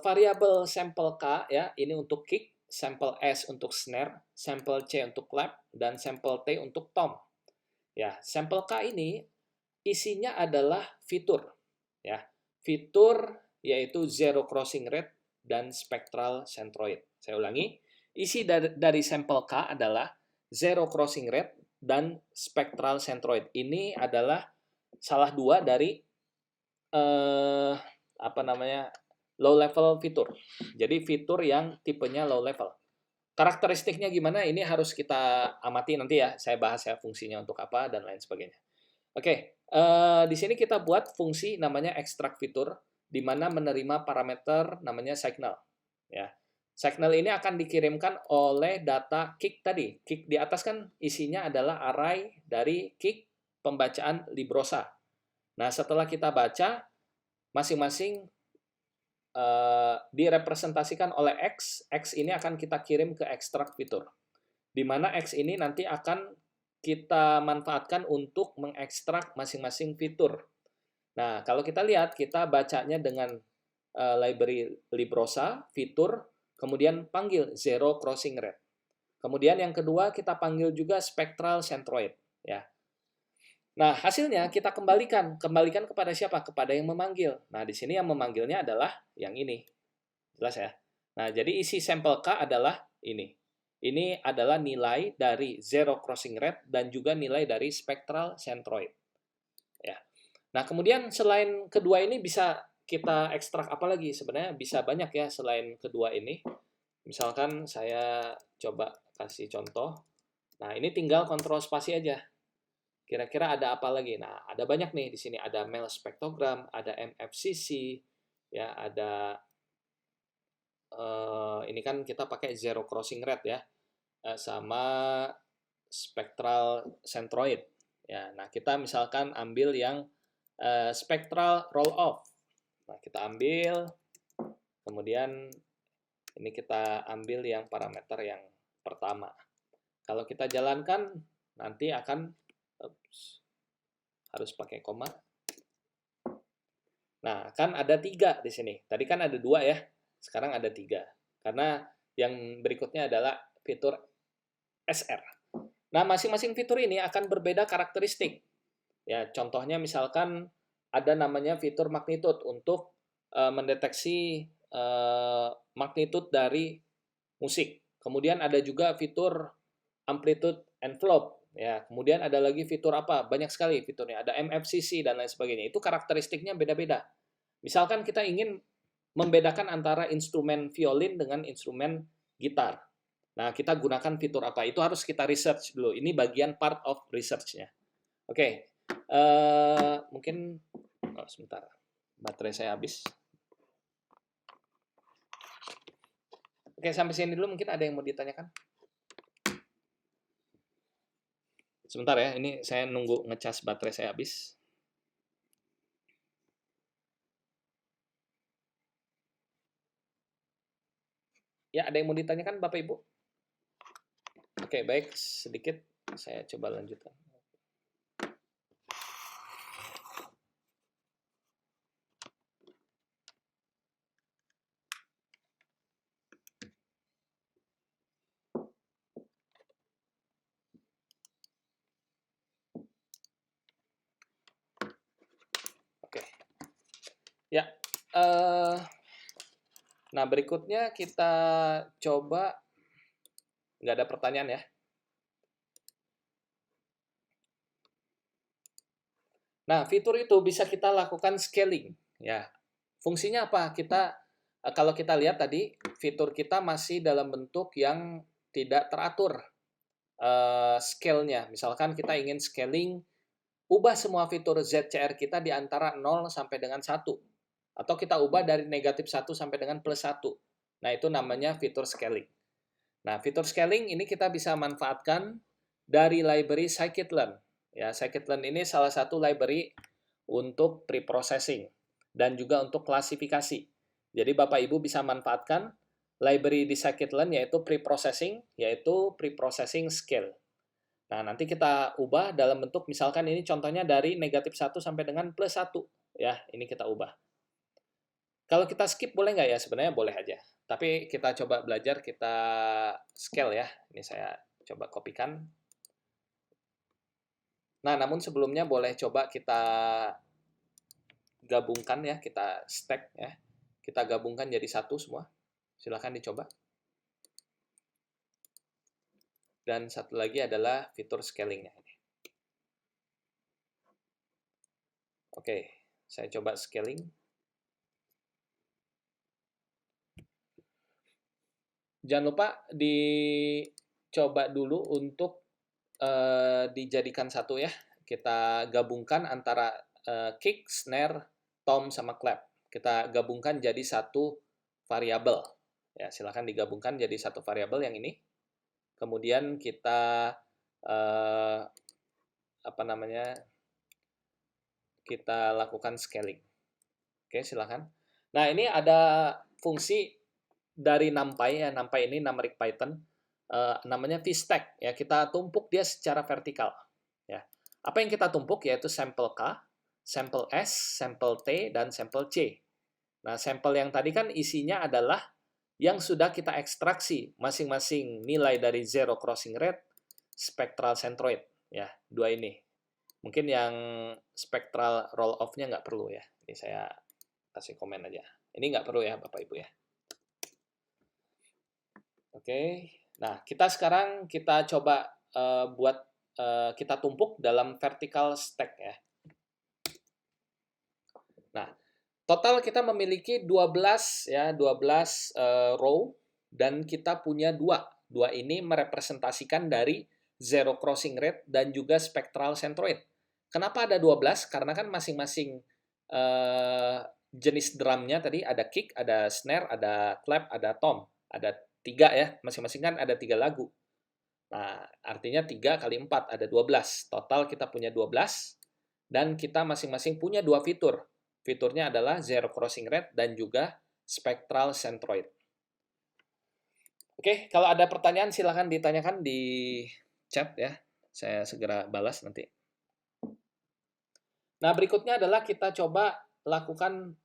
variabel sampel K ya, ini untuk kick, sampel S untuk snare, sampel C untuk clap, dan sampel T untuk tom. Ya, sampel K ini isinya adalah fitur ya. Fitur yaitu zero crossing rate dan spectral centroid. Saya ulangi, isi dari sampel K adalah zero crossing rate dan spectral centroid. Ini adalah salah dua dari apa namanya, low level fitur. Jadi fitur yang tipenya low level. Karakteristiknya gimana? Ini harus kita amati nanti ya. Saya bahas ya fungsinya untuk apa dan lain sebagainya. Oke, di sini kita buat fungsi namanya extract fitur, di mana menerima parameter namanya signal. Ya, signal ini akan dikirimkan oleh data kick tadi. Kick di atas kan isinya adalah array dari kick pembacaan Librosa. Nah, setelah kita baca, masing-masing direpresentasikan oleh X. X ini akan kita kirim ke extract fitur, di mana X ini nanti akan kita manfaatkan untuk mengekstrak masing-masing fitur. Nah, kalau kita lihat, kita bacanya dengan library Librosa, fitur, kemudian panggil zero crossing rate. Kemudian yang kedua, kita panggil juga spectral centroid. Ya. Nah, hasilnya kita kembalikan. Kembalikan kepada siapa? Kepada yang memanggil. Nah, di sini yang memanggilnya adalah yang ini. Jelas ya? Nah, jadi isi sampel K adalah ini. Ini adalah nilai dari zero crossing rate dan juga nilai dari spectral centroid. Ya. Nah, kemudian selain kedua ini bisa kita ekstrak apa lagi? Sebenarnya bisa banyak ya selain kedua ini. Misalkan saya coba kasih contoh. Nah, ini tinggal kontrol spasi aja. Kira-kira ada apa lagi? Nah, ada banyak nih di sini. Ada MEL spektrogram, ada MFCC, ya, ada ini kan kita pakai zero crossing rate ya, sama spectral centroid. Ya, nah kita misalkan ambil yang spectral roll off. Nah, kita ambil, kemudian ini kita ambil yang parameter yang pertama. Kalau kita jalankan, nanti akan harus pakai koma. Nah, kan ada 3 di sini. Tadi kan ada 2 ya. Sekarang ada 3. Karena yang berikutnya adalah fitur SR. Nah, masing-masing fitur ini akan berbeda karakteristik. Ya, contohnya misalkan ada namanya fitur magnitude untuk mendeteksi magnitude dari musik. Kemudian ada juga fitur amplitude envelope. Ya, kemudian ada lagi fitur apa? Banyak sekali fiturnya. Ada MFCC dan lain sebagainya. Itu karakteristiknya beda-beda. Misalkan kita ingin membedakan antara instrumen violin dengan instrumen gitar. Nah, kita gunakan fitur apa? Itu harus kita research dulu. Ini bagian part of research-nya. Oke, mungkin sebentar. Baterai saya habis. Oke, sampai sini dulu. Mungkin ada yang mau ditanyakan? Sebentar ya, ini saya nunggu ngecas baterai saya habis. Ya, ada yang mau ditanyakan Bapak Ibu? Oke, baik. Sedikit saya coba lanjutkan. Oke. Ya, nah berikutnya kita coba, nggak ada pertanyaan ya. Nah, fitur itu bisa kita lakukan scaling. Ya, fungsinya apa? Kita kalau kita lihat tadi, fitur kita masih dalam bentuk yang tidak teratur scale-nya. Misalkan kita ingin scaling, ubah semua fitur ZCR kita di antara 0 sampai dengan 1. Atau kita ubah dari negatif 1 sampai dengan plus 1. Nah, itu namanya fitur scaling. Nah, fitur scaling ini kita bisa manfaatkan dari library scikit-learn. Ya, scikit-learn ini salah satu library untuk preprocessing dan juga untuk klasifikasi. Jadi Bapak Ibu bisa manfaatkan library di scikit-learn yaitu preprocessing scale. Nah, nanti kita ubah dalam bentuk misalkan ini contohnya dari -1 sampai dengan +1 ya. Ini kita ubah. Kalau kita skip boleh nggak ya? Sebenarnya boleh aja. Tapi kita coba belajar, kita scale ya. Ini saya coba kopikan. Nah, namun sebelumnya boleh coba kita gabungkan ya, kita stack ya. Kita gabungkan jadi satu semua. Silahkan dicoba. Dan satu lagi adalah fitur scalingnya. Oke, saya coba scaling. Jangan lupa dicoba dulu untuk dijadikan satu ya. Kita gabungkan antara kick, snare, tom, sama clap. Kita gabungkan jadi satu variabel. Ya, silakan digabungkan jadi satu variabel yang ini. Kemudian kita kita lakukan scaling. Oke, silakan. Nah, ini ada fungsi dari NumPy ya. NumPy ini numeric Python. Namanya vstack ya. Kita tumpuk dia secara vertikal ya. Apa yang kita tumpuk yaitu sampel K, sampel S, sampel T, dan sampel C. Nah, sampel yang tadi kan isinya adalah yang sudah kita ekstraksi masing-masing nilai dari zero crossing rate, spectral centroid ya, dua ini. Mungkin yang spectral roll off-nya nggak perlu ya. Ini saya kasih komen aja. Ini nggak perlu ya Bapak Ibu ya. Oke. Nah, kita sekarang kita coba kita tumpuk dalam vertical stack ya. Nah, total kita memiliki 12 ya, 12 row dan kita punya dua. Dua ini merepresentasikan dari zero crossing rate dan juga spectral centroid. Kenapa ada 12? Karena kan masing-masing jenis drumnya tadi ada kick, ada snare, ada clap, ada tom. Ada 3 ya, masing-masing kan ada 3 lagu. Nah, artinya 3 kali 4, ada 12. Total kita punya 12, dan kita masing-masing punya 2 fitur. Fiturnya adalah zero crossing rate dan juga spectral centroid. Oke, kalau ada pertanyaan silahkan ditanyakan di chat ya. Saya segera balas nanti. Nah, berikutnya adalah kita coba lakukan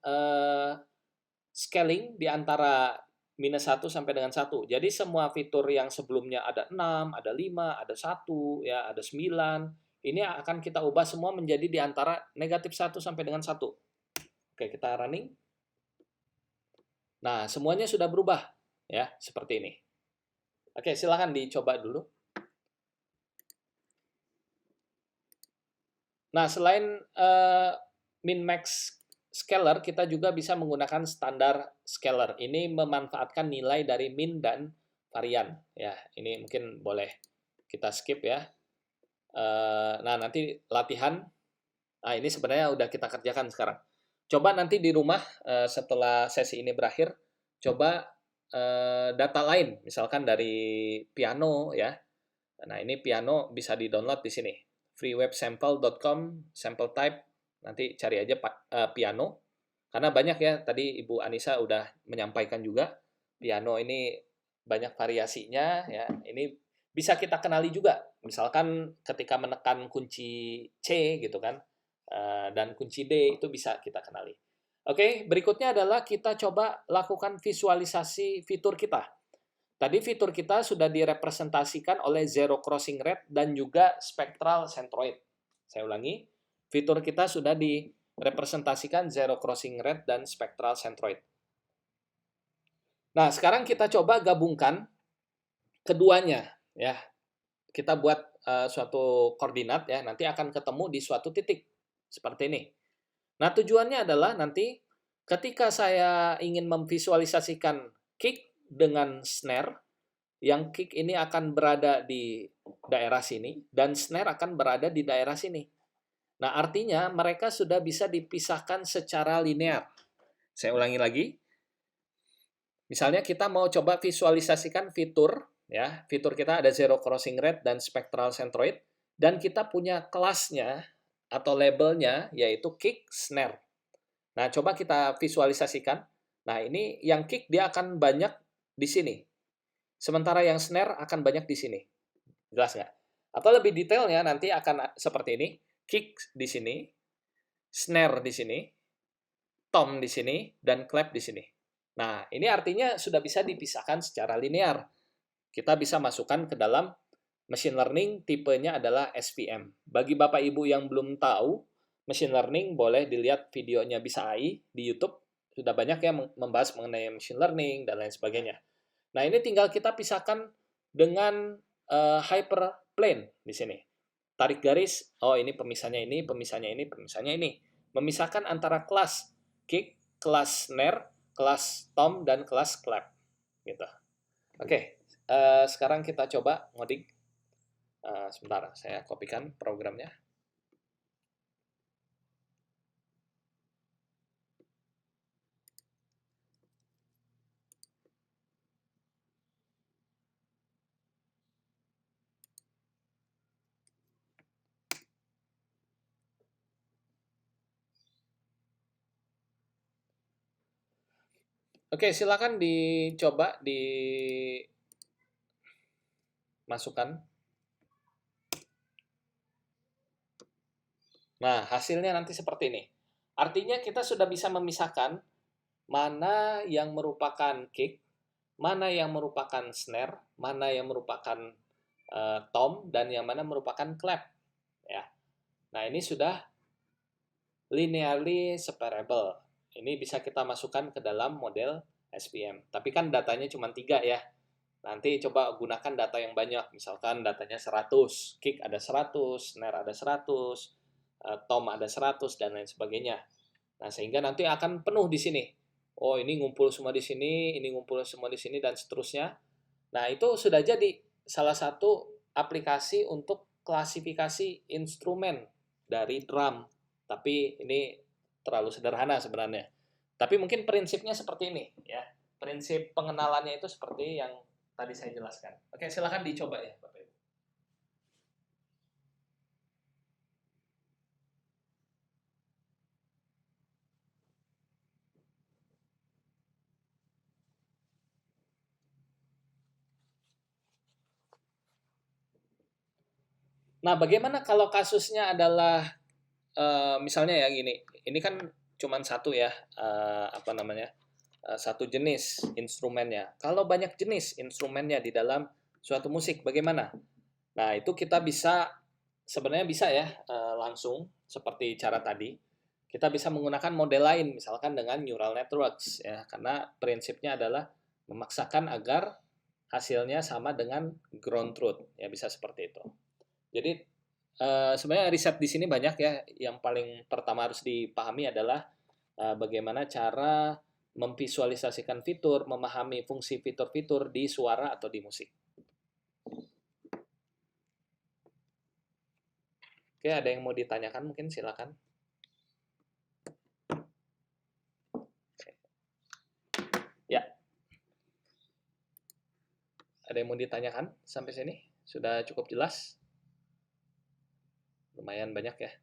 scaling di antara -1 sampai dengan 1. Jadi semua fitur yang sebelumnya ada 6, ada 5, ada 1, ya, ada 9, ini akan kita ubah semua menjadi di antara -1 sampai dengan 1. Oke, kita running. Nah, semuanya sudah berubah ya, seperti ini. Oke, silakan dicoba dulu. Nah, selain min-max scalar, kita juga bisa menggunakan standar scalar. Ini memanfaatkan nilai dari min dan varian. Ya, ini mungkin boleh kita skip ya. Nah, nanti latihan. Nah, ini sebenarnya udah kita kerjakan sekarang. Coba nanti di rumah setelah sesi ini berakhir, coba data lain, misalkan dari piano ya. Nah, ini piano bisa di-download di sini. freewebsample.com, sample type, nanti cari aja piano. Karena banyak ya, tadi Ibu Anissa udah menyampaikan juga, piano ini banyak variasinya ya. Ini bisa kita kenali juga. Misalkan ketika menekan kunci C gitu kan, dan kunci D itu bisa kita kenali. Oke, berikutnya adalah kita coba lakukan visualisasi fitur kita. Tadi fitur kita sudah direpresentasikan oleh zero crossing rate dan juga spectral centroid. Saya ulangi, fitur kita sudah direpresentasikan zero crossing rate dan spectral centroid. Nah, sekarang kita coba gabungkan keduanya ya. Kita buat suatu koordinat ya, nanti akan ketemu di suatu titik seperti ini. Nah, tujuannya adalah nanti ketika saya ingin memvisualisasikan kick dengan snare, yang kick ini akan berada di daerah sini dan snare akan berada di daerah sini. Nah, artinya mereka sudah bisa dipisahkan secara linear. Saya ulangi lagi. Misalnya kita mau coba visualisasikan fitur ya, fitur kita ada zero crossing rate dan spectral centroid, dan kita punya kelasnya atau labelnya yaitu kick, snare. Nah, coba kita visualisasikan. Nah, ini yang kick dia akan banyak di sini. Sementara yang snare akan banyak di sini. Jelas nggak? Atau lebih detailnya nanti akan seperti ini, kick di sini, snare di sini, tom di sini, dan clap di sini. Nah, ini artinya sudah bisa dipisahkan secara linear. Kita bisa masukkan ke dalam machine learning, tipenya adalah SVM. Bagi Bapak Ibu yang belum tahu, machine learning boleh dilihat videonya Bisa AI di YouTube. Sudah banyak yang membahas mengenai machine learning dan lain sebagainya. Nah, ini tinggal kita pisahkan dengan hyperplane di sini. Tarik garis, oh ini pemisahnya ini, pemisahnya ini, pemisahnya ini. Memisahkan antara kelas kick, kelas snare, kelas tom, dan kelas clap. Gitu. Oke, sekarang kita coba ngoding. Sebentar, saya kopikan programnya. Oke, silakan dicoba dimasukkan. Nah, hasilnya nanti seperti ini. Artinya kita sudah bisa memisahkan mana yang merupakan kick, mana yang merupakan snare, mana yang merupakan tom, dan yang mana merupakan clap. Ya. Nah, ini sudah linearly separable. Ini bisa kita masukkan ke dalam model SVM. Tapi kan datanya cuma 3 ya. Nanti coba gunakan data yang banyak. Misalkan datanya 100, kick ada 100, snare ada 100, tom ada 100, dan lain sebagainya. Nah, sehingga nanti akan penuh di sini. Oh, ini ngumpul semua di sini, ini ngumpul semua di sini, dan seterusnya. Nah, itu sudah jadi salah satu aplikasi untuk klasifikasi instrumen dari drum. Tapi ini terlalu sederhana sebenarnya. Tapi mungkin prinsipnya seperti ini, ya. Prinsip pengenalannya itu seperti yang tadi saya jelaskan. Oke, silakan dicoba ya, Bapak Ibu. Nah, bagaimana kalau kasusnya adalah misalnya ya gini, ini kan cuma satu ya, apa namanya, satu jenis instrumennya. Kalau banyak jenis instrumennya di dalam suatu musik, bagaimana? Nah, itu kita bisa sebenarnya bisa ya langsung seperti cara tadi. Kita bisa menggunakan model lain, misalkan dengan neural networks ya, karena prinsipnya adalah memaksakan agar hasilnya sama dengan ground truth ya, bisa seperti itu. Jadi sebenarnya riset di sini banyak ya. Yang paling pertama harus dipahami adalah bagaimana cara memvisualisasikan fitur, memahami fungsi fitur-fitur di suara atau di musik. Oke, ada yang mau ditanyakan mungkin silakan. Ya, ada yang mau ditanyakan sampai sini? Sudah cukup jelas? Lumayan banyak ya.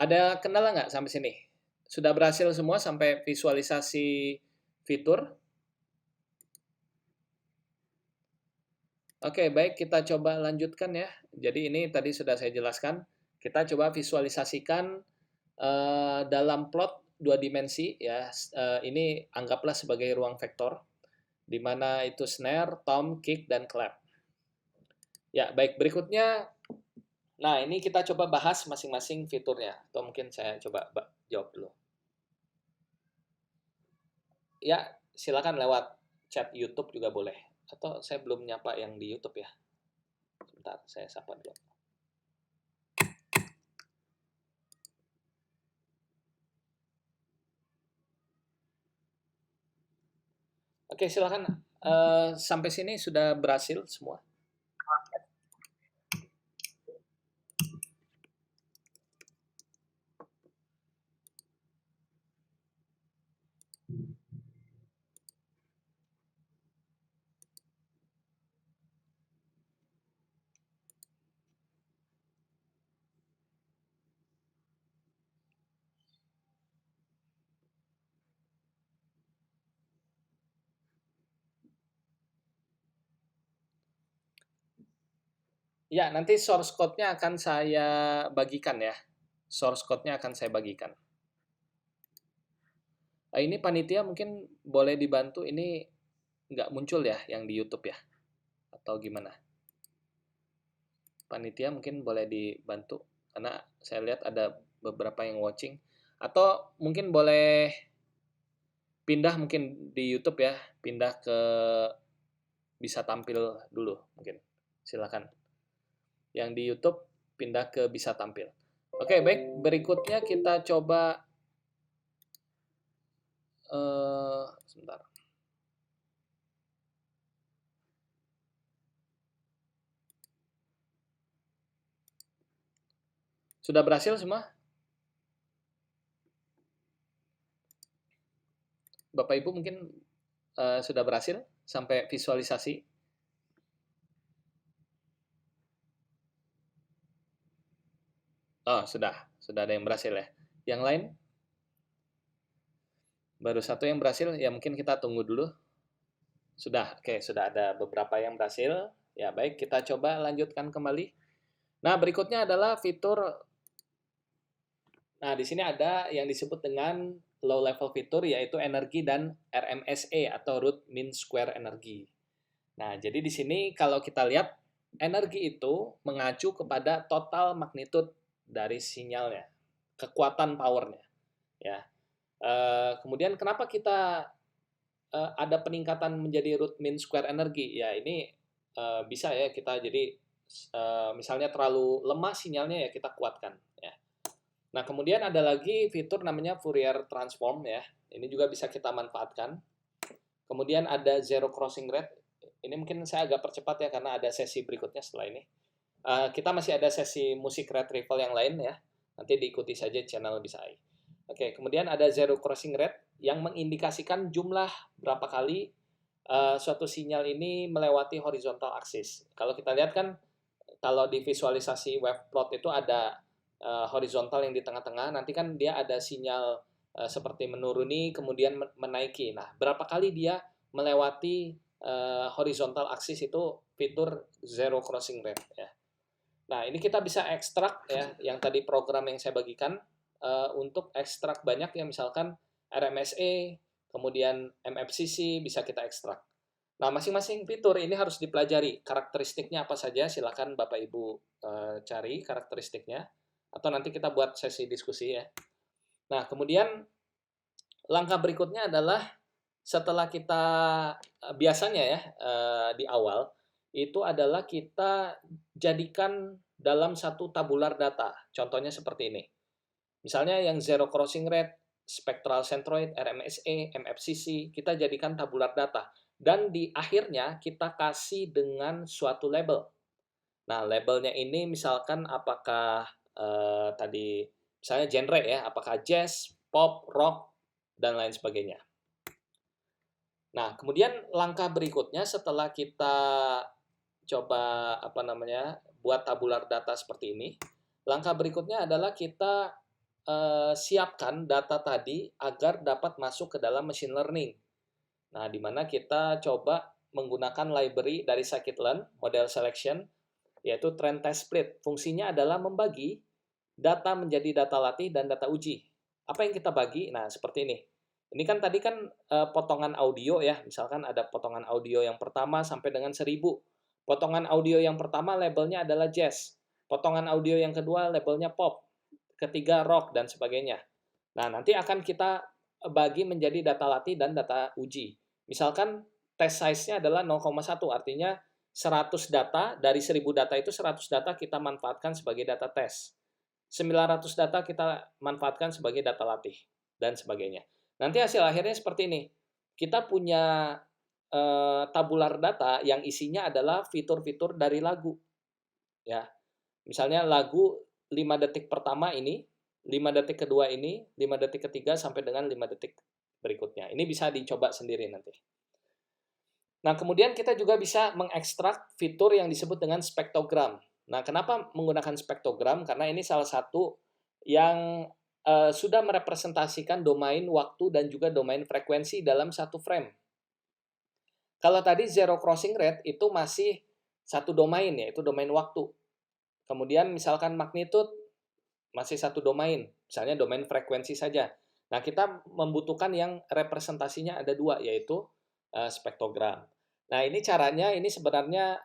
Ada kendala nggak sampai sini? Sudah berhasil semua sampai visualisasi fitur? Oke, baik, kita coba lanjutkan ya. Jadi ini tadi sudah saya jelaskan. Kita coba visualisasikan dalam plot 2 dimensi ya. Ini anggaplah sebagai ruang vektor di mana itu snare, tom, kick, dan clap. Ya, baik, berikutnya. Nah, ini kita coba bahas masing-masing fiturnya. Atau mungkin saya coba jawab dulu. Ya, silakan lewat chat YouTube juga boleh. Atau saya belum nyapa yang di YouTube ya. Sebentar, saya sapa dulu. Oke, silakan. Sampai sini sudah berhasil semua. Ya, nanti source code-nya akan saya bagikan ya. Source code-nya akan saya bagikan. Ini panitia mungkin boleh dibantu, ini nggak muncul ya yang di YouTube ya? Atau gimana? Panitia mungkin boleh dibantu, karena saya lihat ada beberapa yang watching. Atau mungkin boleh pindah mungkin di YouTube ya, pindah ke bisa tampil dulu mungkin. Silakan. Yang di YouTube pindah ke bisa tampil. Oke, baik. Berikutnya kita coba sebentar. Sudah berhasil semua? Bapak Ibu mungkin sudah berhasil sampai visualisasi? Oh, sudah ada yang berhasil ya. Yang lain? Baru satu yang berhasil, ya mungkin kita tunggu dulu. Sudah, oke, sudah ada beberapa yang berhasil. Ya, baik, kita coba lanjutkan kembali. Nah, berikutnya adalah fitur. Nah, di sini ada yang disebut dengan low level fitur, yaitu energi dan RMSE atau root mean square energy. Nah, jadi di sini kalau kita lihat, energi itu mengacu kepada total magnitude dari sinyalnya, kekuatan powernya. Ya. Kemudian kenapa kita ada peningkatan menjadi root mean square energy? Ya, ini bisa ya kita jadi misalnya terlalu lemah sinyalnya ya kita kuatkan. Ya. Nah, kemudian ada lagi fitur namanya Fourier transform ya. Ini juga bisa kita manfaatkan. Kemudian ada zero crossing rate. Ini mungkin saya agak percepat ya karena ada sesi berikutnya setelah ini. Kita masih ada sesi musik retrieval yang lain ya. Nanti diikuti saja channel Bisa AI. Oke, kemudian ada zero crossing rate yang mengindikasikan jumlah berapa kali suatu sinyal ini melewati horizontal axis. Kalau kita lihat kan, kalau di visualisasi wave plot itu ada horizontal yang di tengah-tengah, nanti kan dia ada sinyal seperti menuruni kemudian menaiki. Nah, berapa kali dia melewati horizontal axis itu fitur zero crossing rate ya. Nah, ini kita bisa ekstrak ya, yang tadi program yang saya bagikan untuk ekstrak banyak ya, misalkan RMSE, kemudian MFCC bisa kita ekstrak. Nah, masing-masing fitur ini harus dipelajari. Karakteristiknya apa saja, silakan Bapak Ibu cari karakteristiknya. Atau nanti kita buat sesi diskusi ya. Nah, kemudian langkah berikutnya adalah setelah kita biasanya ya di awal, itu adalah kita jadikan dalam satu tabular data. Contohnya seperti ini. Misalnya yang zero crossing rate, spectral centroid, RMSE, MFCC, kita jadikan tabular data. Dan di akhirnya kita kasih dengan suatu label. Nah, labelnya ini misalkan apakah tadi misalnya genre ya, apakah jazz, pop, rock, dan lain sebagainya. Nah, kemudian langkah berikutnya setelah kita coba buat tabular data seperti ini, langkah berikutnya adalah kita siapkan data tadi agar dapat masuk ke dalam machine learning. Nah, di mana kita coba menggunakan library dari scikit-learn, model selection, yaitu trend test split. Fungsinya adalah membagi data menjadi data latih dan data uji. Apa yang kita bagi? Nah, seperti ini. Ini kan tadi kan potongan audio ya, misalkan ada potongan audio yang pertama sampai dengan 1000. Potongan audio yang pertama labelnya adalah jazz. Potongan audio yang kedua labelnya pop. Ketiga rock dan sebagainya. Nah, nanti akan kita bagi menjadi data latih dan data uji. Misalkan test size-nya adalah 0,1, artinya 100 data, dari 1000 data itu 100 data kita manfaatkan sebagai data tes. 900 data kita manfaatkan sebagai data latih, dan sebagainya. Nanti hasil akhirnya seperti ini. Kita punya tabular data yang isinya adalah fitur-fitur dari lagu. Ya, misalnya lagu 5 detik pertama ini, 5 detik kedua ini, 5 detik ketiga sampai dengan 5 detik berikutnya. Ini bisa dicoba sendiri nanti. Nah, kemudian kita juga bisa mengekstrak fitur yang disebut dengan spektrogram. Nah, kenapa menggunakan spektrogram? Karena ini salah satu yang sudah merepresentasikan domain waktu dan juga domain frekuensi dalam satu frame. Kalau tadi zero crossing rate itu masih satu domain, yaitu domain waktu. Kemudian misalkan magnitude masih satu domain, misalnya domain frekuensi saja. Nah, kita membutuhkan yang representasinya ada dua, yaitu spektrogram. Nah, ini caranya ini sebenarnya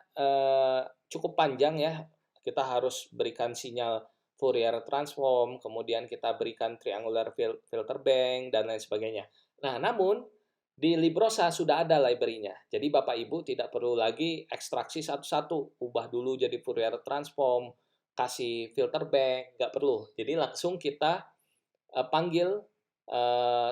cukup panjang ya. Kita harus berikan sinyal Fourier transform, kemudian kita berikan triangular filter bank, dan lain sebagainya. Nah, namun di Librosa sudah ada library-nya. Jadi Bapak Ibu tidak perlu lagi ekstraksi satu-satu, ubah dulu jadi Fourier transform, kasih filter bank, nggak perlu. Jadi langsung kita panggil uh,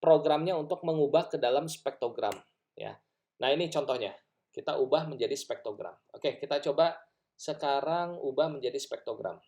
programnya untuk mengubah ke dalam spektrogram. Ya. Nah ini contohnya, kita ubah menjadi spektrogram. Oke, kita coba sekarang ubah menjadi spektrogram.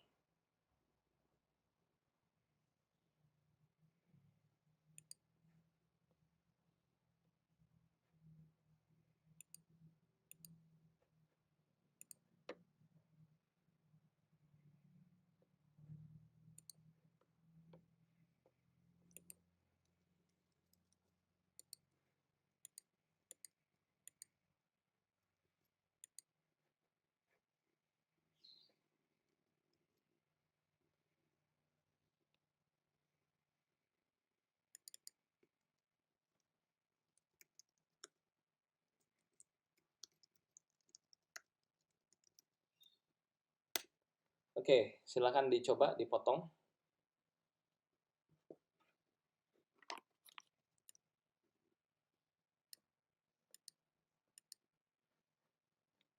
Oke, silakan dicoba dipotong.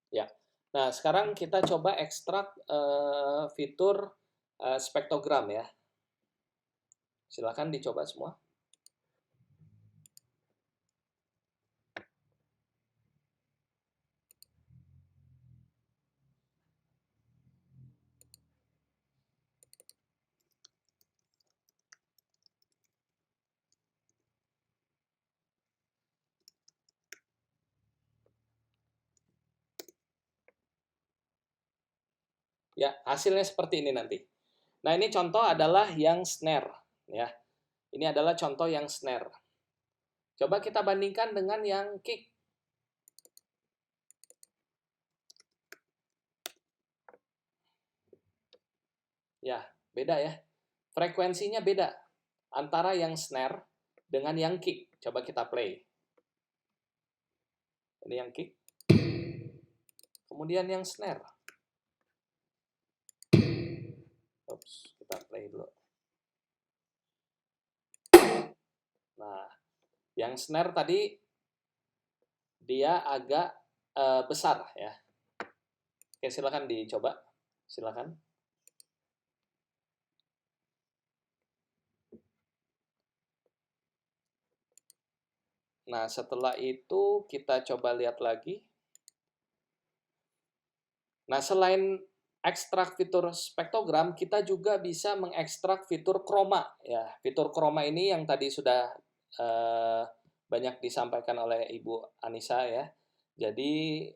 Ya. Nah, sekarang kita coba ekstrak fitur spektrogram ya. Silakan dicoba semua. Ya, hasilnya seperti ini nanti. Nah, ini contoh adalah yang snare ya. Ini adalah contoh yang snare. Coba kita bandingkan dengan yang kick. Ya, beda ya. Frekuensinya beda antara yang snare dengan yang kick. Coba kita play. Ini yang kick. Kemudian yang snare. Oops, kita play dulu. Nah, yang snare tadi dia agak besar ya. Oke, silakan dicoba. Silakan. Nah, setelah itu kita coba lihat lagi. Nah, selain ekstrak fitur spektrogram, kita juga bisa mengekstrak fitur chroma ya. Fitur chroma ini yang tadi sudah banyak disampaikan oleh Ibu Anissa ya. Jadi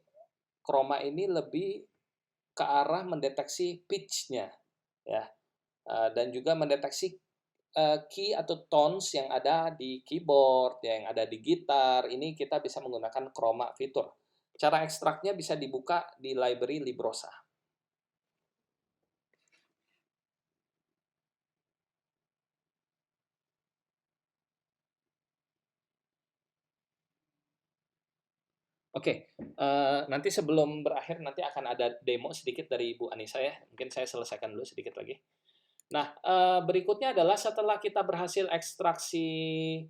chroma ini lebih ke arah mendeteksi pitch-nya ya. Dan juga mendeteksi key atau tones yang ada di keyboard, yang ada di gitar. Ini kita bisa menggunakan chroma fitur. Cara ekstraknya bisa dibuka di library Librosa. Oke, nanti sebelum berakhir nanti akan ada demo sedikit dari Ibu Anissa ya. Mungkin saya selesaikan dulu sedikit lagi. Nah, berikutnya adalah setelah kita berhasil ekstraksi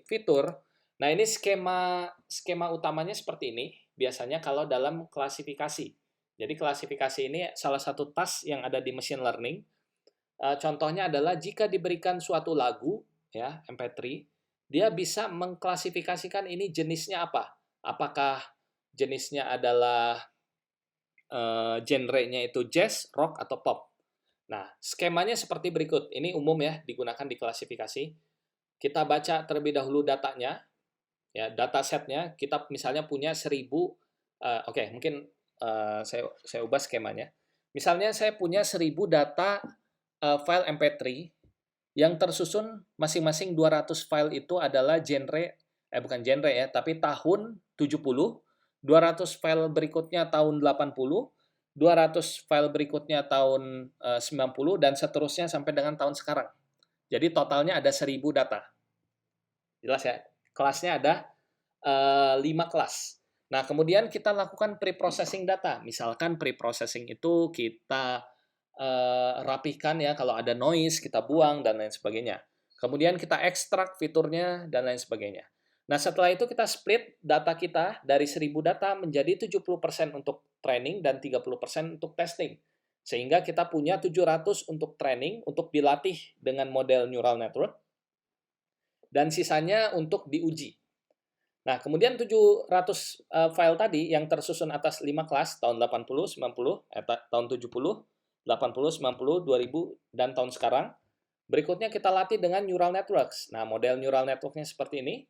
fitur. Nah, ini skema utamanya seperti ini. Biasanya kalau dalam klasifikasi. Jadi klasifikasi ini salah satu task yang ada di machine learning. Contohnya adalah jika diberikan suatu lagu ya MP3, dia bisa mengklasifikasikan ini jenisnya apa. Apakah jenisnya adalah genre-nya itu jazz, rock, atau pop. Nah, skemanya seperti berikut. Ini umum ya, digunakan di klasifikasi. Kita baca terlebih dahulu datanya, ya datasetnya. Kita misalnya punya 1000, oke, mungkin saya ubah skemanya. Misalnya saya punya 1000 data file MP3 yang tersusun masing-masing 200 file itu adalah genre bukan genre ya, tapi tahun 70, 200 file berikutnya tahun 80, 200 file berikutnya tahun 90, dan seterusnya sampai dengan tahun sekarang. Jadi totalnya ada 1000 data. Jelas ya? Kelasnya ada 5 kelas. Nah, kemudian kita lakukan pre-processing data. Misalkan pre-processing itu kita rapihkan ya, kalau ada noise kita buang dan lain sebagainya. Kemudian kita ekstrak fiturnya dan lain sebagainya. Nah, setelah itu kita split data kita dari 1000 data menjadi 70% untuk training dan 30% untuk testing. Sehingga kita punya 700 untuk training, untuk dilatih dengan model neural network, dan sisanya untuk diuji. Nah, kemudian 700 file tadi yang tersusun atas 5 kelas, tahun 80, 90, tahun 70, 80, 90, 2000, dan tahun sekarang. Berikutnya kita latih dengan neural networks. Nah, model neural networknya seperti ini.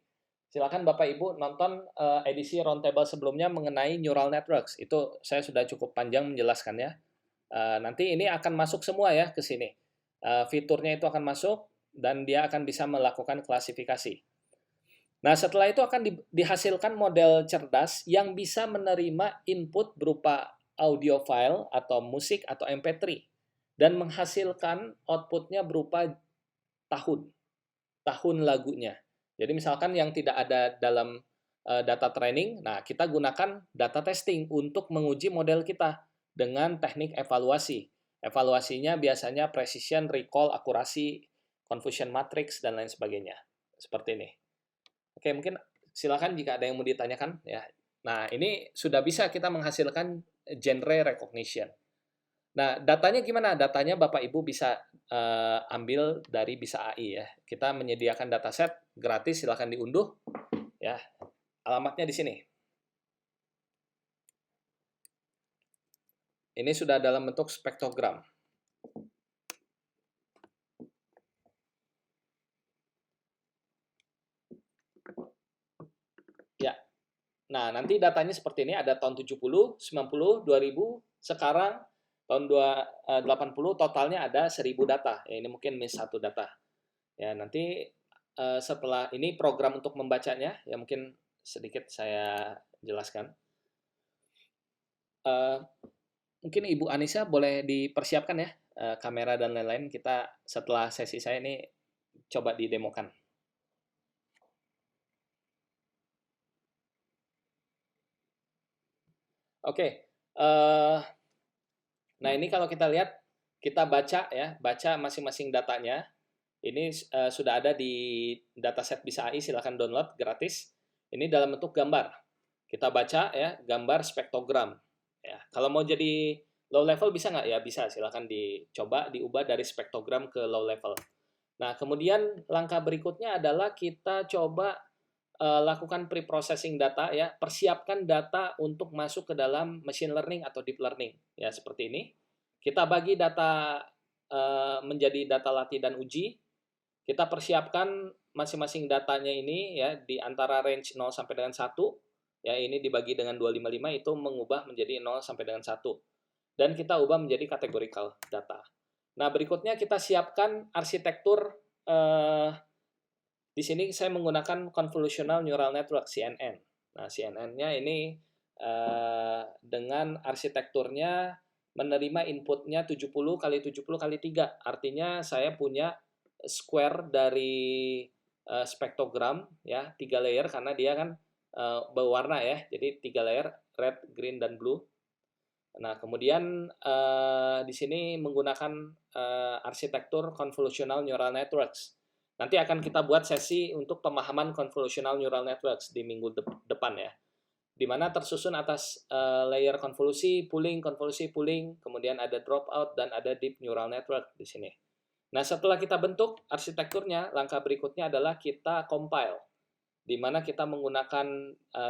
Silakan Bapak Ibu nonton edisi roundtable sebelumnya mengenai neural networks. Itu saya sudah cukup panjang menjelaskannya. Nanti ini akan masuk semua ya ke sini. Fiturnya itu akan masuk dan dia akan bisa melakukan klasifikasi. Nah, setelah itu akan dihasilkan model cerdas yang bisa menerima input berupa audio file atau musik atau MP3 dan menghasilkan outputnya berupa tahun, tahun lagunya. Jadi misalkan yang tidak ada dalam data training, nah kita gunakan data testing untuk menguji model kita dengan teknik evaluasi. Evaluasinya biasanya precision, recall, akurasi, confusion matrix, dan lain sebagainya. Seperti ini. Oke, mungkin silakan jika ada yang mau ditanyakan ya. Nah, ini sudah bisa kita menghasilkan genre recognition. Nah, datanya gimana? Datanya Bapak Ibu bisa ambil dari Bisa AI ya. Kita menyediakan dataset gratis, silakan diunduh ya. Alamatnya di sini. Ini sudah dalam bentuk spektrogram. Ya. Nah, nanti datanya seperti ini, ada tahun 70, 90, 2000, sekarang tahun 80, totalnya ada 1000 data. Ya, ini mungkin miss satu data. Ya, nanti setelah ini program untuk membacanya, ya mungkin sedikit saya jelaskan. Mungkin Ibu Anissa boleh dipersiapkan ya, kamera dan lain-lain. Kita setelah sesi saya ini coba didemokan. Oke, nah ini kalau kita lihat, kita baca ya, baca masing-masing datanya. Ini sudah ada di dataset Bisa AI, silahkan download gratis. Ini dalam bentuk gambar. Kita baca ya, gambar spektrogram. Ya, kalau mau jadi low level bisa nggak ya? Bisa, silahkan dicoba diubah dari spektrogram ke low level. Nah, kemudian langkah berikutnya adalah kita coba lakukan pre-processing data ya, persiapkan data untuk masuk ke dalam machine learning atau deep learning ya, seperti ini. Kita bagi data menjadi data latih dan uji. Kita persiapkan masing-masing datanya ini ya di antara range 0 sampai dengan 1. Ya, ini dibagi dengan 255 itu mengubah menjadi 0 sampai dengan 1. Dan kita ubah menjadi categorical data. Nah, berikutnya kita siapkan arsitektur di sini saya menggunakan Convolutional Neural Network CNN. Nah, CNN-nya ini dengan arsitekturnya menerima inputnya 70 kali 70 kali 3. Artinya saya punya square dari spektrogram ya, 3 layer karena dia kan berwarna ya. Jadi 3 layer, red, green, dan blue. Nah, kemudian di sini menggunakan arsitektur Convolutional Neural Networks. Nanti akan kita buat sesi untuk pemahaman Convolutional Neural Networks di minggu depan ya. Di mana tersusun atas layer konvolusi, pooling, kemudian ada dropout, dan ada deep neural network di sini. Nah, setelah kita bentuk arsitekturnya, langkah berikutnya adalah kita compile, di mana kita menggunakan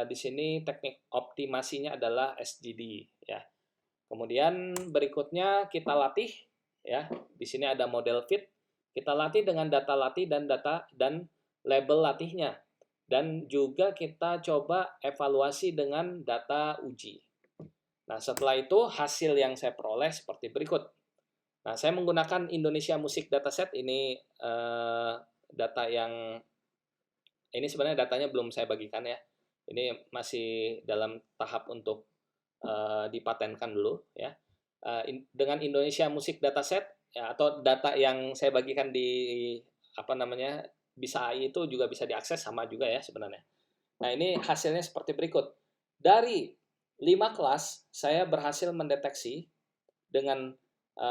di sini teknik optimasinya adalah SGD ya. Kemudian berikutnya kita latih ya. Di sini ada model fit. Kita latih dengan data latih dan data dan label latihnya. Dan juga kita coba evaluasi dengan data uji. Nah, setelah itu hasil yang saya peroleh seperti berikut. Nah, saya menggunakan Indonesia Music Dataset, ini data yang ini sebenarnya datanya belum saya bagikan ya. Ini masih dalam tahap untuk dipatenkan dulu ya. Dengan Indonesia Music Dataset ya, atau data yang saya bagikan di apa namanya bisa AI itu juga bisa diakses sama juga ya sebenarnya. Nah, ini hasilnya seperti berikut. Dari 5 kelas, saya berhasil mendeteksi dengan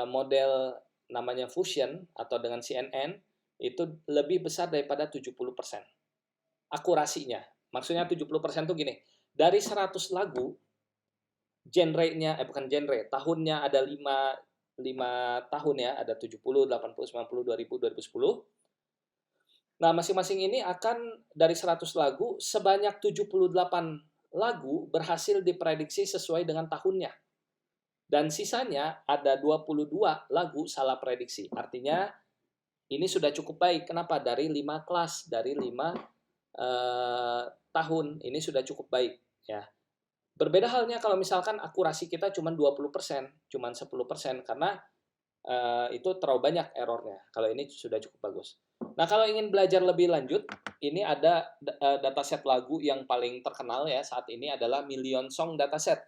model namanya Fusion atau dengan CNN, itu lebih besar daripada 70% akurasinya. Maksudnya 70% itu gini, dari 100 lagu, bukan genre, tahunnya ada 5 tahun ya, ada 70, 80, 90, 2000, 2010. Nah, masing-masing ini akan dari 100 lagu, sebanyak 78 lagu berhasil diprediksi sesuai dengan tahunnya. Dan sisanya ada 22 lagu salah prediksi. Artinya ini sudah cukup baik. Kenapa? Dari 5 kelas, dari 5 tahun, ini sudah cukup baik. Ya. Berbeda halnya kalau misalkan akurasi kita cuma 20%, cuma 10%, karena itu terlalu banyak errornya. Kalau ini sudah cukup bagus. Nah, kalau ingin belajar lebih lanjut, ini ada dataset lagu yang paling terkenal ya saat ini adalah Million Song Dataset.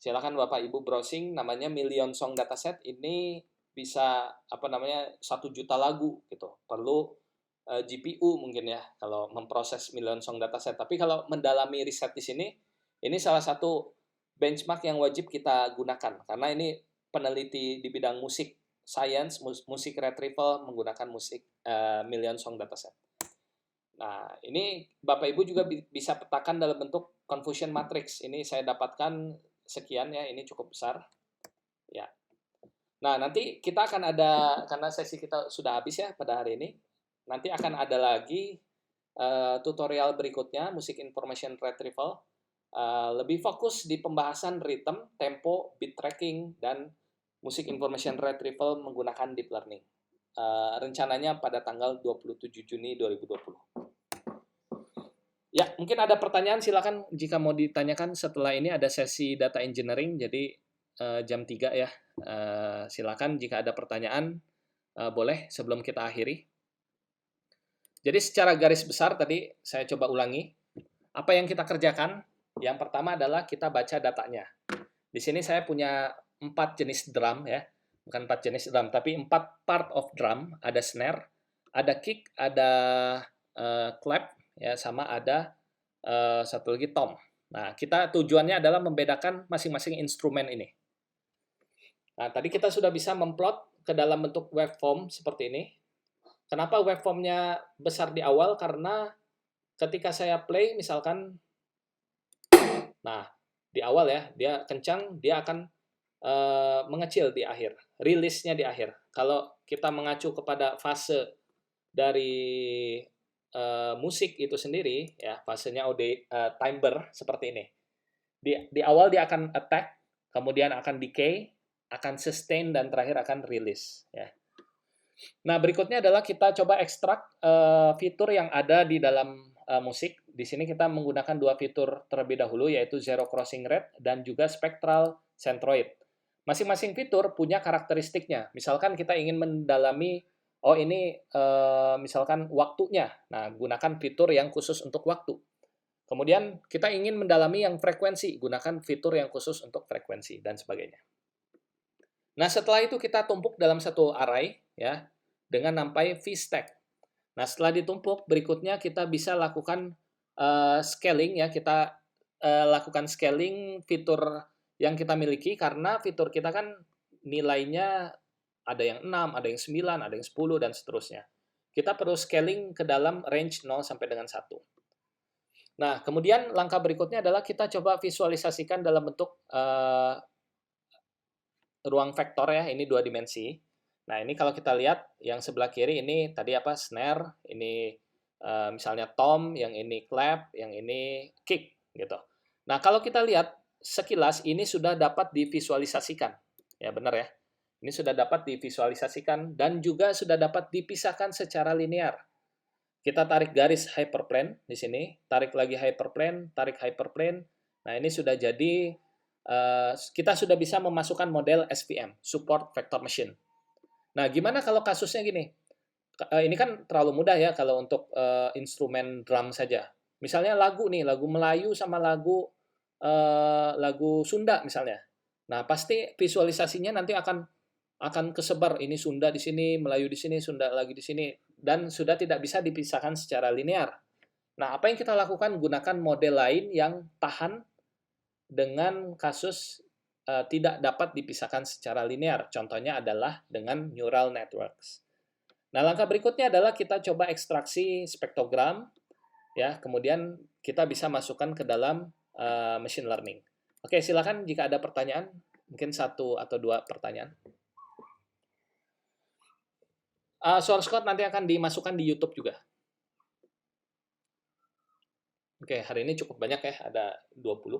Silakan Bapak Ibu browsing, namanya Million Song Dataset. Ini bisa 1 juta lagu gitu. Perlu GPU mungkin ya kalau memproses Million Song Dataset. Tapi kalau mendalami riset di sini, ini salah satu benchmark yang wajib kita gunakan karena ini peneliti di bidang musik science, musik retrieval menggunakan Million Song Dataset. Nah, ini Bapak Ibu juga bisa petakan dalam bentuk confusion matrix. Ini saya dapatkan sekian ya, ini cukup besar. Ya. Nah, nanti kita akan ada, karena sesi kita sudah habis ya pada hari ini, nanti akan ada lagi tutorial berikutnya, Music Information Retrieval, lebih fokus di pembahasan rhythm, tempo, beat tracking, dan Music Information Retrieval menggunakan Deep Learning. Rencananya pada tanggal 27 Juni 2020. Ya, mungkin ada pertanyaan, silakan jika mau ditanyakan. Setelah ini ada sesi data engineering, jadi jam 3 ya. Silakan jika ada pertanyaan, boleh sebelum kita akhiri. Jadi secara garis besar tadi saya coba ulangi. Apa yang kita kerjakan? Yang pertama adalah kita baca datanya. Di sini saya punya 4 jenis drum ya. Bukan 4 jenis drum, tapi 4 part of drum. Ada snare, ada kick, ada clap, ya, sama ada satu lagi tom. Nah, kita tujuannya adalah membedakan masing-masing instrumen ini. Nah, tadi kita sudah bisa memplot ke dalam bentuk waveform seperti ini. Kenapa waveformnya besar di awal? Karena ketika saya play, misalkan, nah, di awal ya, dia kencang, dia akan mengecil di akhir, rilisnya di akhir. Kalau kita mengacu kepada fase dari musik itu sendiri, ya fasenya timbre seperti ini. Di awal dia akan attack, kemudian akan decay, akan sustain, dan terakhir akan release. Ya. Nah, berikutnya adalah kita coba ekstrak fitur yang ada di dalam musik. Di sini kita menggunakan 2 fitur terlebih dahulu, yaitu zero crossing rate dan juga spectral centroid. Masing-masing fitur punya karakteristiknya. Misalkan kita ingin mendalami, oh ini misalkan waktunya. Nah, gunakan fitur yang khusus untuk waktu. Kemudian kita ingin mendalami yang frekuensi, gunakan fitur yang khusus untuk frekuensi, dan sebagainya. Nah, setelah itu kita tumpuk dalam satu array, ya, dengan nampai VStack. Nah, setelah ditumpuk, berikutnya kita bisa lakukan scaling, ya, kita lakukan scaling fitur yang kita miliki, karena fitur kita kan nilainya ada yang 6, ada yang 9, ada yang 10, dan seterusnya. Kita perlu scaling ke dalam range 0 sampai dengan 1. Nah, kemudian langkah berikutnya adalah kita coba visualisasikan dalam bentuk ruang vektor ya, ini 2 dimensi. Nah, ini kalau kita lihat yang sebelah kiri ini tadi snare, ini misalnya tom, yang ini clap, yang ini kick gitu. Nah, kalau kita lihat sekilas ini sudah dapat divisualisasikan. Ya, benar ya. Ini sudah dapat divisualisasikan dan juga sudah dapat dipisahkan secara linear. Kita tarik garis hyperplane di sini, tarik lagi hyperplane, tarik hyperplane. Nah, ini sudah jadi kita sudah bisa memasukkan model SVM, Support Vector Machine. Nah, gimana kalau kasusnya gini? Ini kan terlalu mudah ya kalau untuk instrumen drum saja. Misalnya lagu nih, lagu Melayu sama lagu Sunda misalnya. Nah, pasti visualisasinya nanti akan kesebar, ini Sunda di sini, Melayu di sini, Sunda lagi di sini, dan sudah tidak bisa dipisahkan secara linear. Nah, apa yang kita lakukan? Gunakan model lain yang tahan dengan kasus tidak dapat dipisahkan secara linear. Contohnya adalah dengan neural networks. Nah, langkah berikutnya adalah kita coba ekstraksi spektrogram, ya. Kemudian kita bisa masukkan ke dalam machine learning. Oke, silakan jika ada pertanyaan, mungkin 1 atau 2 pertanyaan. Source code nanti akan dimasukkan di YouTube juga. Oke, hari ini cukup banyak ya, ada 20.